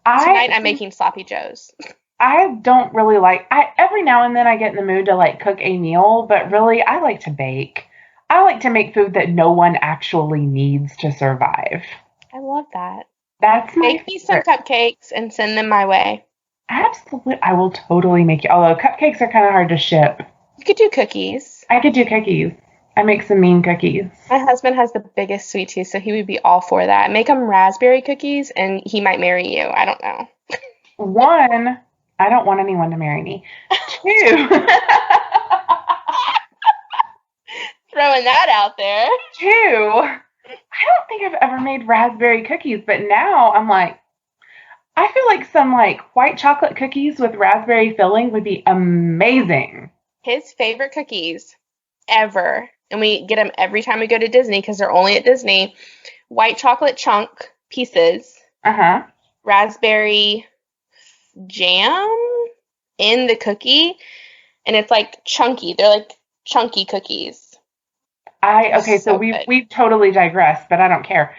Tonight I'm making sloppy joes. I don't really every now and then I get in the mood to cook a meal, but really I like to bake. I like to make food that no one actually needs to survive. I love that. That's my Make me some cupcakes and send them my way. Absolutely. I will totally make you. Although cupcakes are kind of hard to ship. You could do cookies. I could do cookies. I make some mean cookies. My husband has the biggest sweet tooth, so he would be all for that. Make him raspberry cookies, and he might marry you. I don't know. 1, I don't want anyone to marry me. 2, Throwing that out there. 2, I don't think I've ever made raspberry cookies, but now I'm like, I feel like some like white chocolate cookies with raspberry filling would be amazing. His favorite cookies ever, and we get them every time we go to Disney because they're only at Disney, white chocolate chunk pieces, raspberry jam in the cookie, and it's like chunky. They're like chunky cookies. So we totally digressed, but I don't care.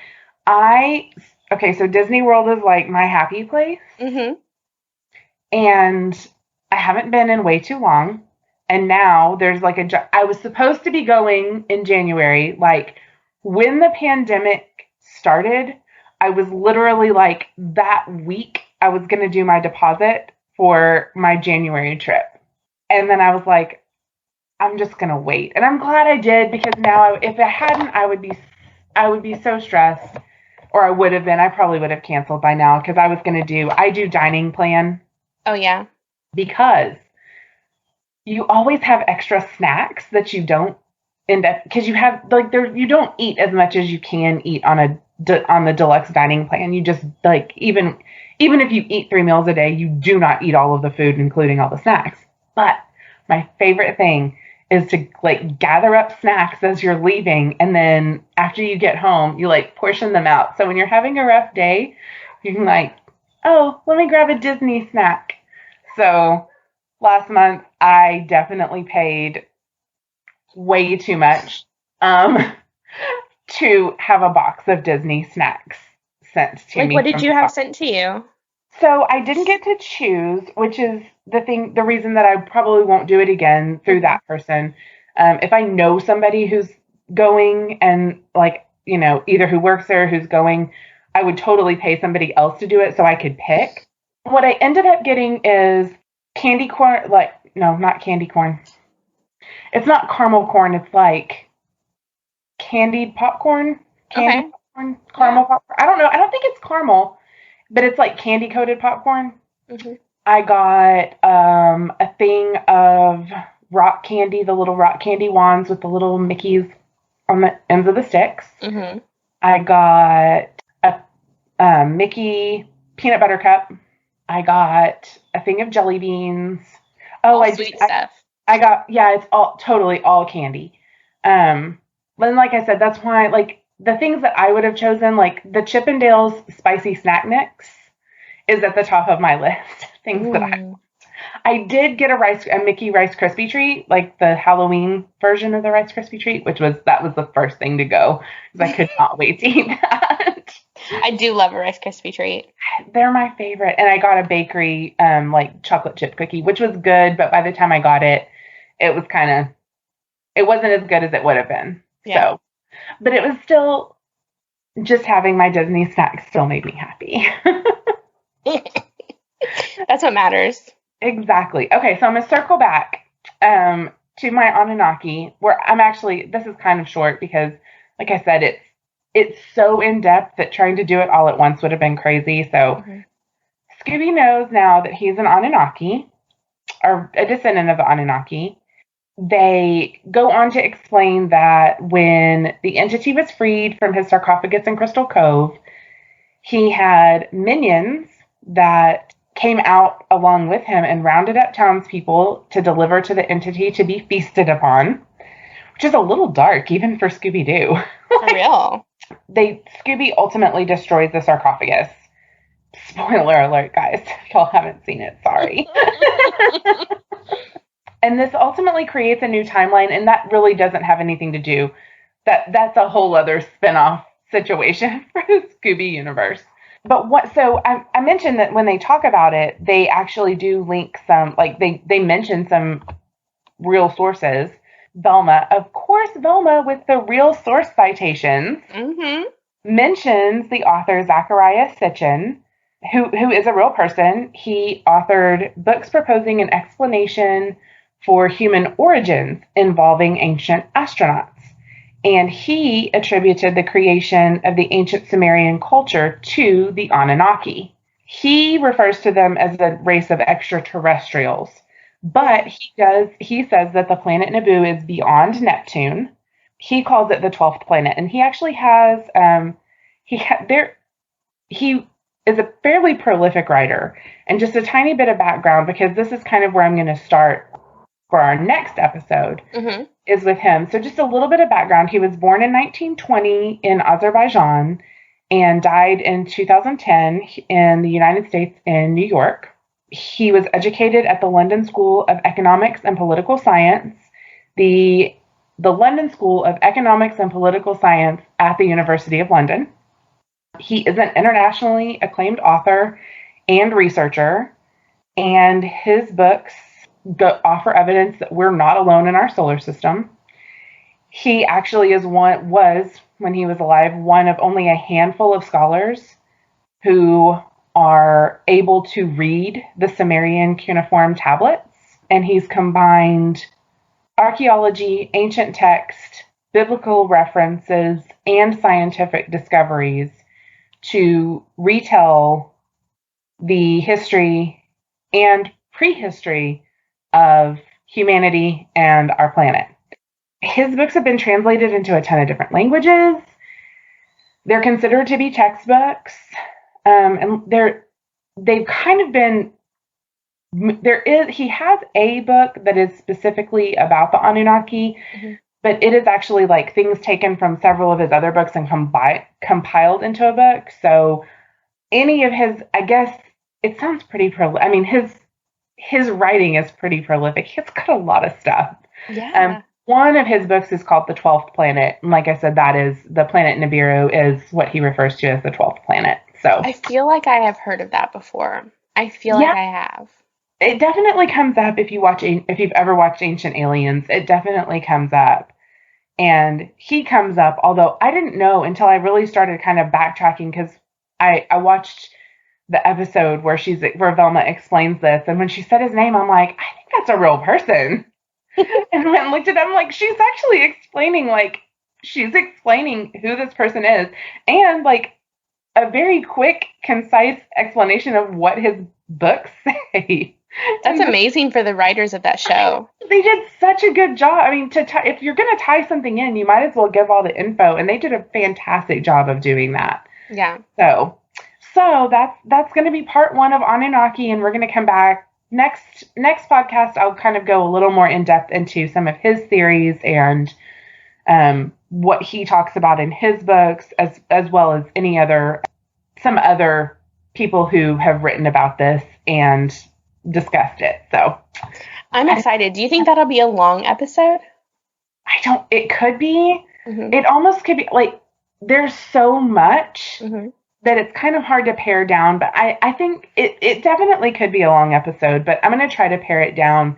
So Disney World is like my happy place. Mm-hmm. And I haven't been in way too long. And now there's like I was supposed to be going in January. Like when the pandemic started, I was literally like that week I was going to do my deposit for my January trip. And then I was like, I'm just going to wait. And I'm glad I did, because now if I hadn't, I would be so stressed, or I would have been. I probably would have canceled by now, because I do dining plan. Oh, yeah. Because you always have extra snacks that you don't end up, because you have like you don't eat as much as you can eat on the deluxe dining plan. You just like, even if you eat 3 meals a day, you do not eat all of the food, including all the snacks. But my favorite thing is to like gather up snacks as you're leaving, and then after you get home, you like portion them out. So when you're having a rough day, you can like, oh, let me grab a Disney snack. So last month I definitely paid way too much to have a box of Disney snacks sent to me. Like, what did you have sent to you? So I didn't get to choose, which is the reason that I probably won't do it again through that person. If I know somebody who's going, and like, you know, either who works there or who's going, I would totally pay somebody else to do it so I could pick. What I ended up getting is candy corn, no, not candy corn. It's not caramel corn. It's like candied popcorn. Popcorn, caramel popcorn. I don't know. I don't think it's caramel, but it's like candy coated popcorn. Mm-hmm. I got a thing of rock candy, the little rock candy wands with the little Mickeys on the ends of the sticks. Mm-hmm. I got a Mickey peanut butter cup. I got a thing of jelly beans. Sweet stuff. I got, it's totally all candy. And like I said, that's why, like, the things that I would have chosen, like the Chippendales spicy snack mix is at the top of my list. Things that I did get a Mickey Rice Krispie treat, like the Halloween version of the Rice Krispie treat, that was the first thing to go, because I could not wait to eat that. I do love a Rice Krispie treat. They're my favorite. And I got a bakery, like chocolate chip cookie, which was good, but by the time I got it, it wasn't as good as it would have been. Yeah. So, but it was still, just having my Disney snacks still made me happy. That's what matters. Exactly. Okay, so I'm going to circle back to my Anunaki, where this is kind of short because, like I said, it's so in-depth that trying to do it all at once would have been crazy. So Scooby knows now that he's an Anunnaki, or a descendant of the Anunnaki. They go on to explain that when the entity was freed from his sarcophagus in Crystal Cove, he had minions that came out along with him and rounded up townspeople to deliver to the entity to be feasted upon, which is a little dark even for Scooby-Doo. For real. Scooby ultimately destroys the sarcophagus. Spoiler alert, guys. If y'all haven't seen it, sorry. And this ultimately creates a new timeline, and that really doesn't have anything to do. That's a whole other spin-off situation for the Scooby universe. But I mentioned that when they talk about it, they actually do link some, like they mention some real sources. Velma, of course, with the real source citations, mentions the author Zachariah Sitchin, who is a real person. He authored books proposing an explanation for human origins involving ancient astronauts. And he attributed the creation of the ancient Sumerian culture to the Anunnaki. He refers to them as a race of extraterrestrials, but he says that the planet Naboo is beyond Neptune. He calls it the 12th planet, and he actually has he is a fairly prolific writer. And just a tiny bit of background, because this is kind of where I'm going to start for our next episode, is with him. So just a little bit of background. He was born in 1920 in Azerbaijan and died in 2010 in the United States in New York. He was educated at the London School of Economics and Political Science, the London School of Economics and Political Science at the University of London. He is an internationally acclaimed author and researcher, and his books offer evidence that we're not alone in our solar system. He actually was, when he was alive, one of only a handful of scholars who are able to read the Sumerian cuneiform tablets, and he's combined archaeology, ancient text, biblical references, and scientific discoveries to retell the history and prehistory of humanity and our planet. His books have been translated into a ton of different languages. They're considered to be textbooks, and they've kind of been. He has a book that is specifically about the Anunnaki, but it is actually like things taken from several of his other books and compiled into a book. So any of his, I guess it sounds pretty prolific. I mean, his writing is pretty prolific. He's got a lot of stuff. Yeah. One of his books is called The 12th Planet. And like I said, that is the planet Nibiru is what he refers to as the 12th planet. So I feel like I have heard of that before. I feel like I have. It definitely comes up if you've ever watched Ancient Aliens. It definitely comes up. And he comes up, although I didn't know until I really started kind of backtracking, because I watched the episode where Velma explains this, and when she said his name, I'm like, I think that's a real person. And when I looked at it, I'm like, she's actually explaining who this person is, and like a very quick, concise explanation of what his books say. That's amazing for the writers of that show. They did such a good job. I mean, if you're going to tie something in, you might as well give all the info, and they did a fantastic job of doing that. Yeah. So that's going to be part 1 of Anunnaki, and we're going to come back next podcast. I'll kind of go a little more in depth into some of his theories and what he talks about in his books, as well as some other people who have written about this and discussed it. So I'm excited. Do you think that'll be a long episode? It could be. It almost could be. Like, there's so much that it's kind of hard to pare down, but I think it definitely could be a long episode, but I'm going to try to pare it down,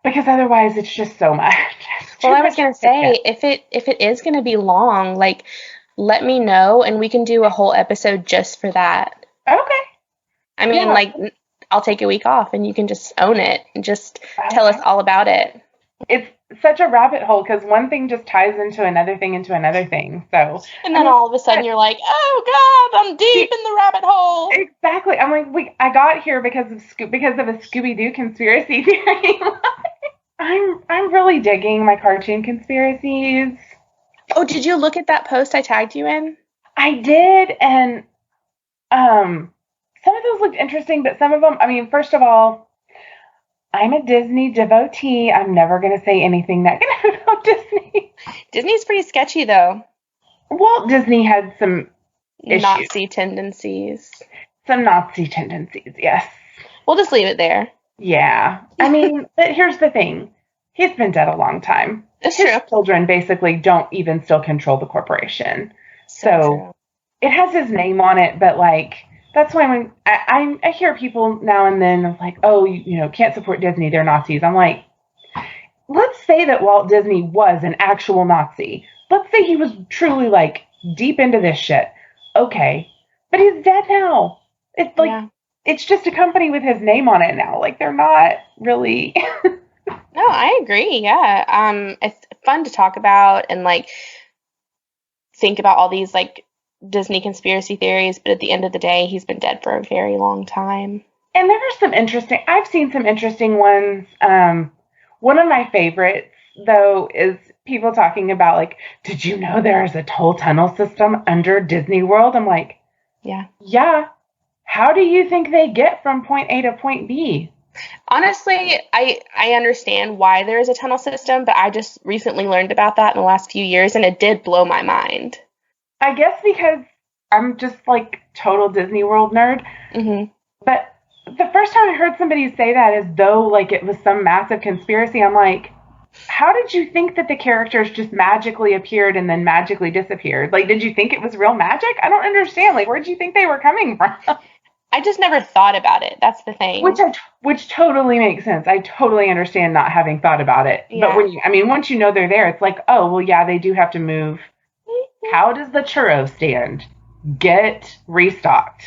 because otherwise it's just so much. Well, I was going to say, if it is going to be long, like, let me know and we can do a whole episode just for that. Okay. I mean, like, I'll take a week off and you can just own it and just tell us all about it. It's such a rabbit hole, because one thing just ties into another thing. So, and then all of a sudden you're like, oh God, I'm deep in the rabbit hole. Exactly. I'm like, I got here because of a Scooby-Doo conspiracy theory. I'm really digging my cartoon conspiracies. Oh, did you look at that post I tagged you in? I did, and some of those looked interesting, but some of them, I mean, first of all, I'm a Disney devotee. I'm never going to say anything negative about Disney. Disney's pretty sketchy, though. Walt Disney had some Nazi tendencies. Some Nazi tendencies, yes. We'll just leave it there. Yeah. I mean, but here's the thing. He's been dead a long time. It's His true. children basically don't even still control the corporation. So it has his name on it, but like, that's why when I hear people now and then like, oh, you can't support Disney, they're Nazis. I'm like, let's say that Walt Disney was an actual Nazi. Let's say he was truly like deep into this shit. Okay. But he's dead now. It's like, it's just a company with his name on it now. Like, they're not really. No, I agree. Yeah. It's fun to talk about and like think about all these like Disney conspiracy theories, but at the end of the day, he's been dead for a very long time. And there are some interesting, I've seen some interesting ones. One of my favorites, though, is people talking about, like, did you know there is a toll tunnel system under Disney World? I'm like, yeah. How do you think they get from point A to point B? Honestly, I understand why there is a tunnel system, but I just recently learned about that in the last few years, and it did blow my mind. I guess because I'm just like total Disney World nerd. Mm-hmm. But the first time I heard somebody say that as though like it was some massive conspiracy, I'm like, how did you think that the characters just magically appeared and then magically disappeared? Like, did you think it was real magic? I don't understand. Like, where did you think they were coming from? I just never thought about it. That's the thing. Which totally makes sense. I totally understand not having thought about it. Yeah. But once you know they're there, it's like, oh, well, yeah, they do have to move. How does the churro stand get restocked?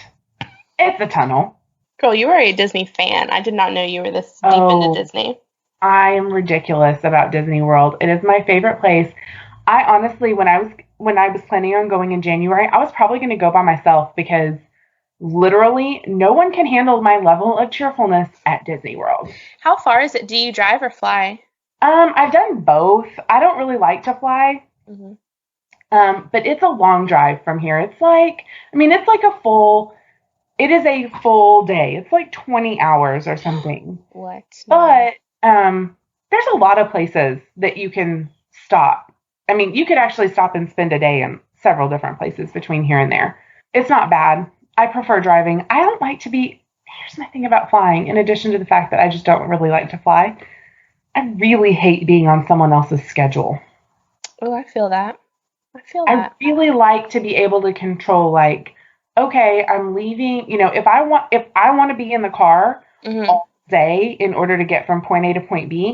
It's a tunnel. Girl, you are a Disney fan. I did not know you were this deep into Disney. I am ridiculous about Disney World. It is my favorite place. I honestly, when I was planning on going in January, I was probably going to go by myself because literally no one can handle my level of cheerfulness at Disney World. How far is it? Do you drive or fly? I've done both. I don't really like to fly. Mm-hmm. But it's a long drive from here. It's like, it is a full day. It's like 20 hours or something. What? But there's a lot of places that you can stop. I mean, you could actually stop and spend a day in several different places between here and there. It's not bad. I prefer driving. I don't like to be, here's my thing about flying, in addition to the fact that I just don't really like to fly. I really hate being on someone else's schedule. Oh, I feel that. I really like to be able to control, like, okay, I'm leaving, if I want to be in the car all day in order to get from point A to point B,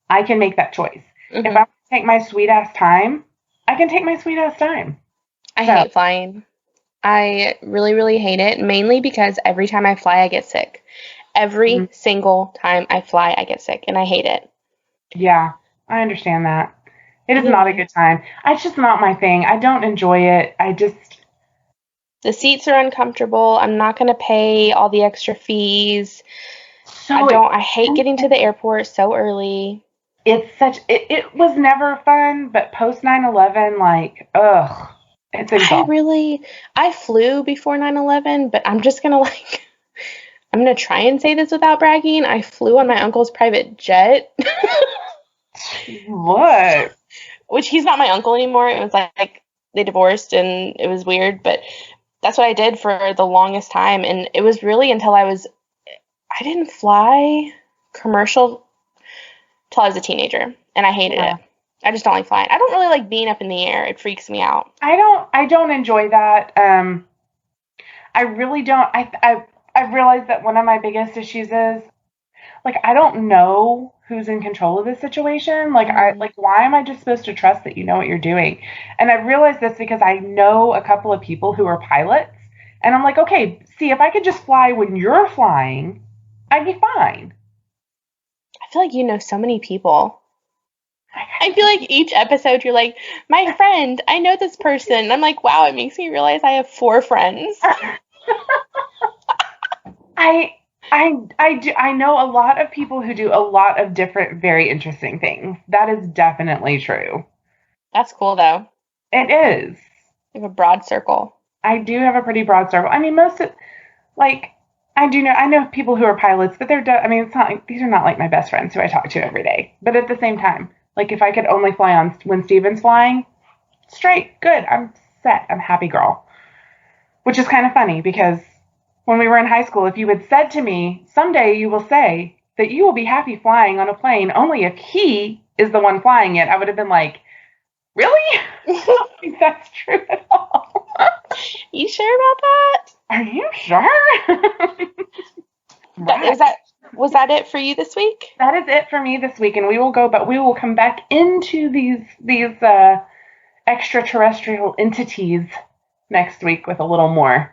I can make that choice. If I want to take my sweet ass time, I can take my sweet ass time. I hate flying. I really, really hate it, mainly because every time I fly, I get sick. Every single time I fly, I get sick, and I hate it. Yeah, I understand that. It is not a good time. It's just not my thing. I don't enjoy it. The seats are uncomfortable. I'm not going to pay all the extra fees. I hate getting to the airport so early. It was never fun, but post 9/11, like, ugh. It's exhausting. I flew before 9/11, but I'm just going to I'm going to try and say this without bragging. I flew on my uncle's private jet. What? Which he's not my uncle anymore. It was like they divorced and it was weird, but that's what I did for the longest time. And it was really until I didn't fly commercial till I was a teenager, and I hated it. I just don't like flying. I don't really like being up in the air. It freaks me out. I don't enjoy that. I really don't. I've realized that one of my biggest issues is, like, I don't know who's in control of this situation. Like, why am I just supposed to trust that you know what you're doing? And I realized this because I know a couple of people who are pilots, and I'm like, okay, see, if I could just fly when you're flying, I'd be fine. I feel like you know so many people. I feel like each episode you're like, my friend, I know this person. I'm like, wow, it makes me realize I have 4 friends. I know a lot of people who do a lot of different, very interesting things. That is definitely true. That's cool, though. It is. You have a broad circle. I do have a pretty broad circle. I mean, I know people who are pilots, but it's not like, these are not like my best friends who I talk to every day. But at the same time, like, if I could only fly on when Steven's flying, straight, good, I'm set, I'm happy girl. Which is kind of funny because when we were in high school, if you had said to me, someday you will say that you will be happy flying on a plane only if he is the one flying it, I would have been like, really? I don't think that's true at all. You sure about that? Are you sure? Was that it for you this week? That is it for me this week, and we will come back into these extraterrestrial entities next week with a little more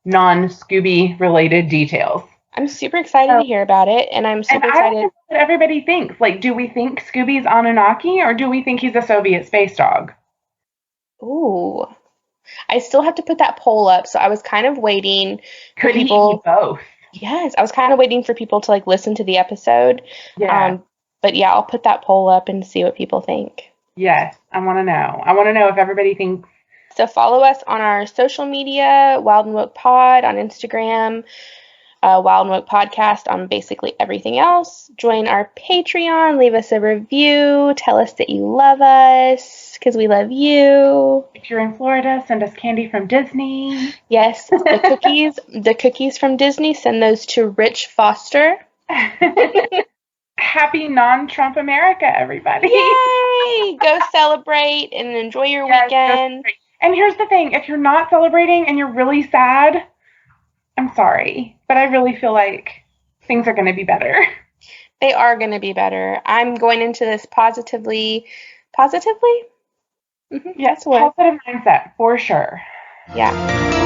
non-Scooby related details. I'm super excited to hear about it, and I'm super I excited. don't know what everybody thinks. Like, do we think Scooby's Anunaki, or do we think he's a Soviet space dog? Ooh. I still have to put that poll up, so I was kind of waiting for Could he people. be both? Yes, I was kind of waiting for people to like listen to the episode. Yeah. But yeah, I'll put that poll up and see what people think. Yes, I want to know. I want to know if everybody thinks. So follow us on our social media, Wild and Woke Pod on Instagram, Wild and Woke Podcast on basically everything else. Join our Patreon, leave us a review, tell us that you love us because we love you. If you're in Florida, send us candy from Disney. Yes, the cookies from Disney, send those to Rich Foster. Happy non-Trump America, everybody. Yay! Go celebrate and enjoy your weekend. And here's the thing, if you're not celebrating and you're really sad, I'm sorry, but I really feel like things are going to be better. They are going to be better. I'm going into this positively? Mm-hmm, Yes, positive mindset, for sure. Yeah.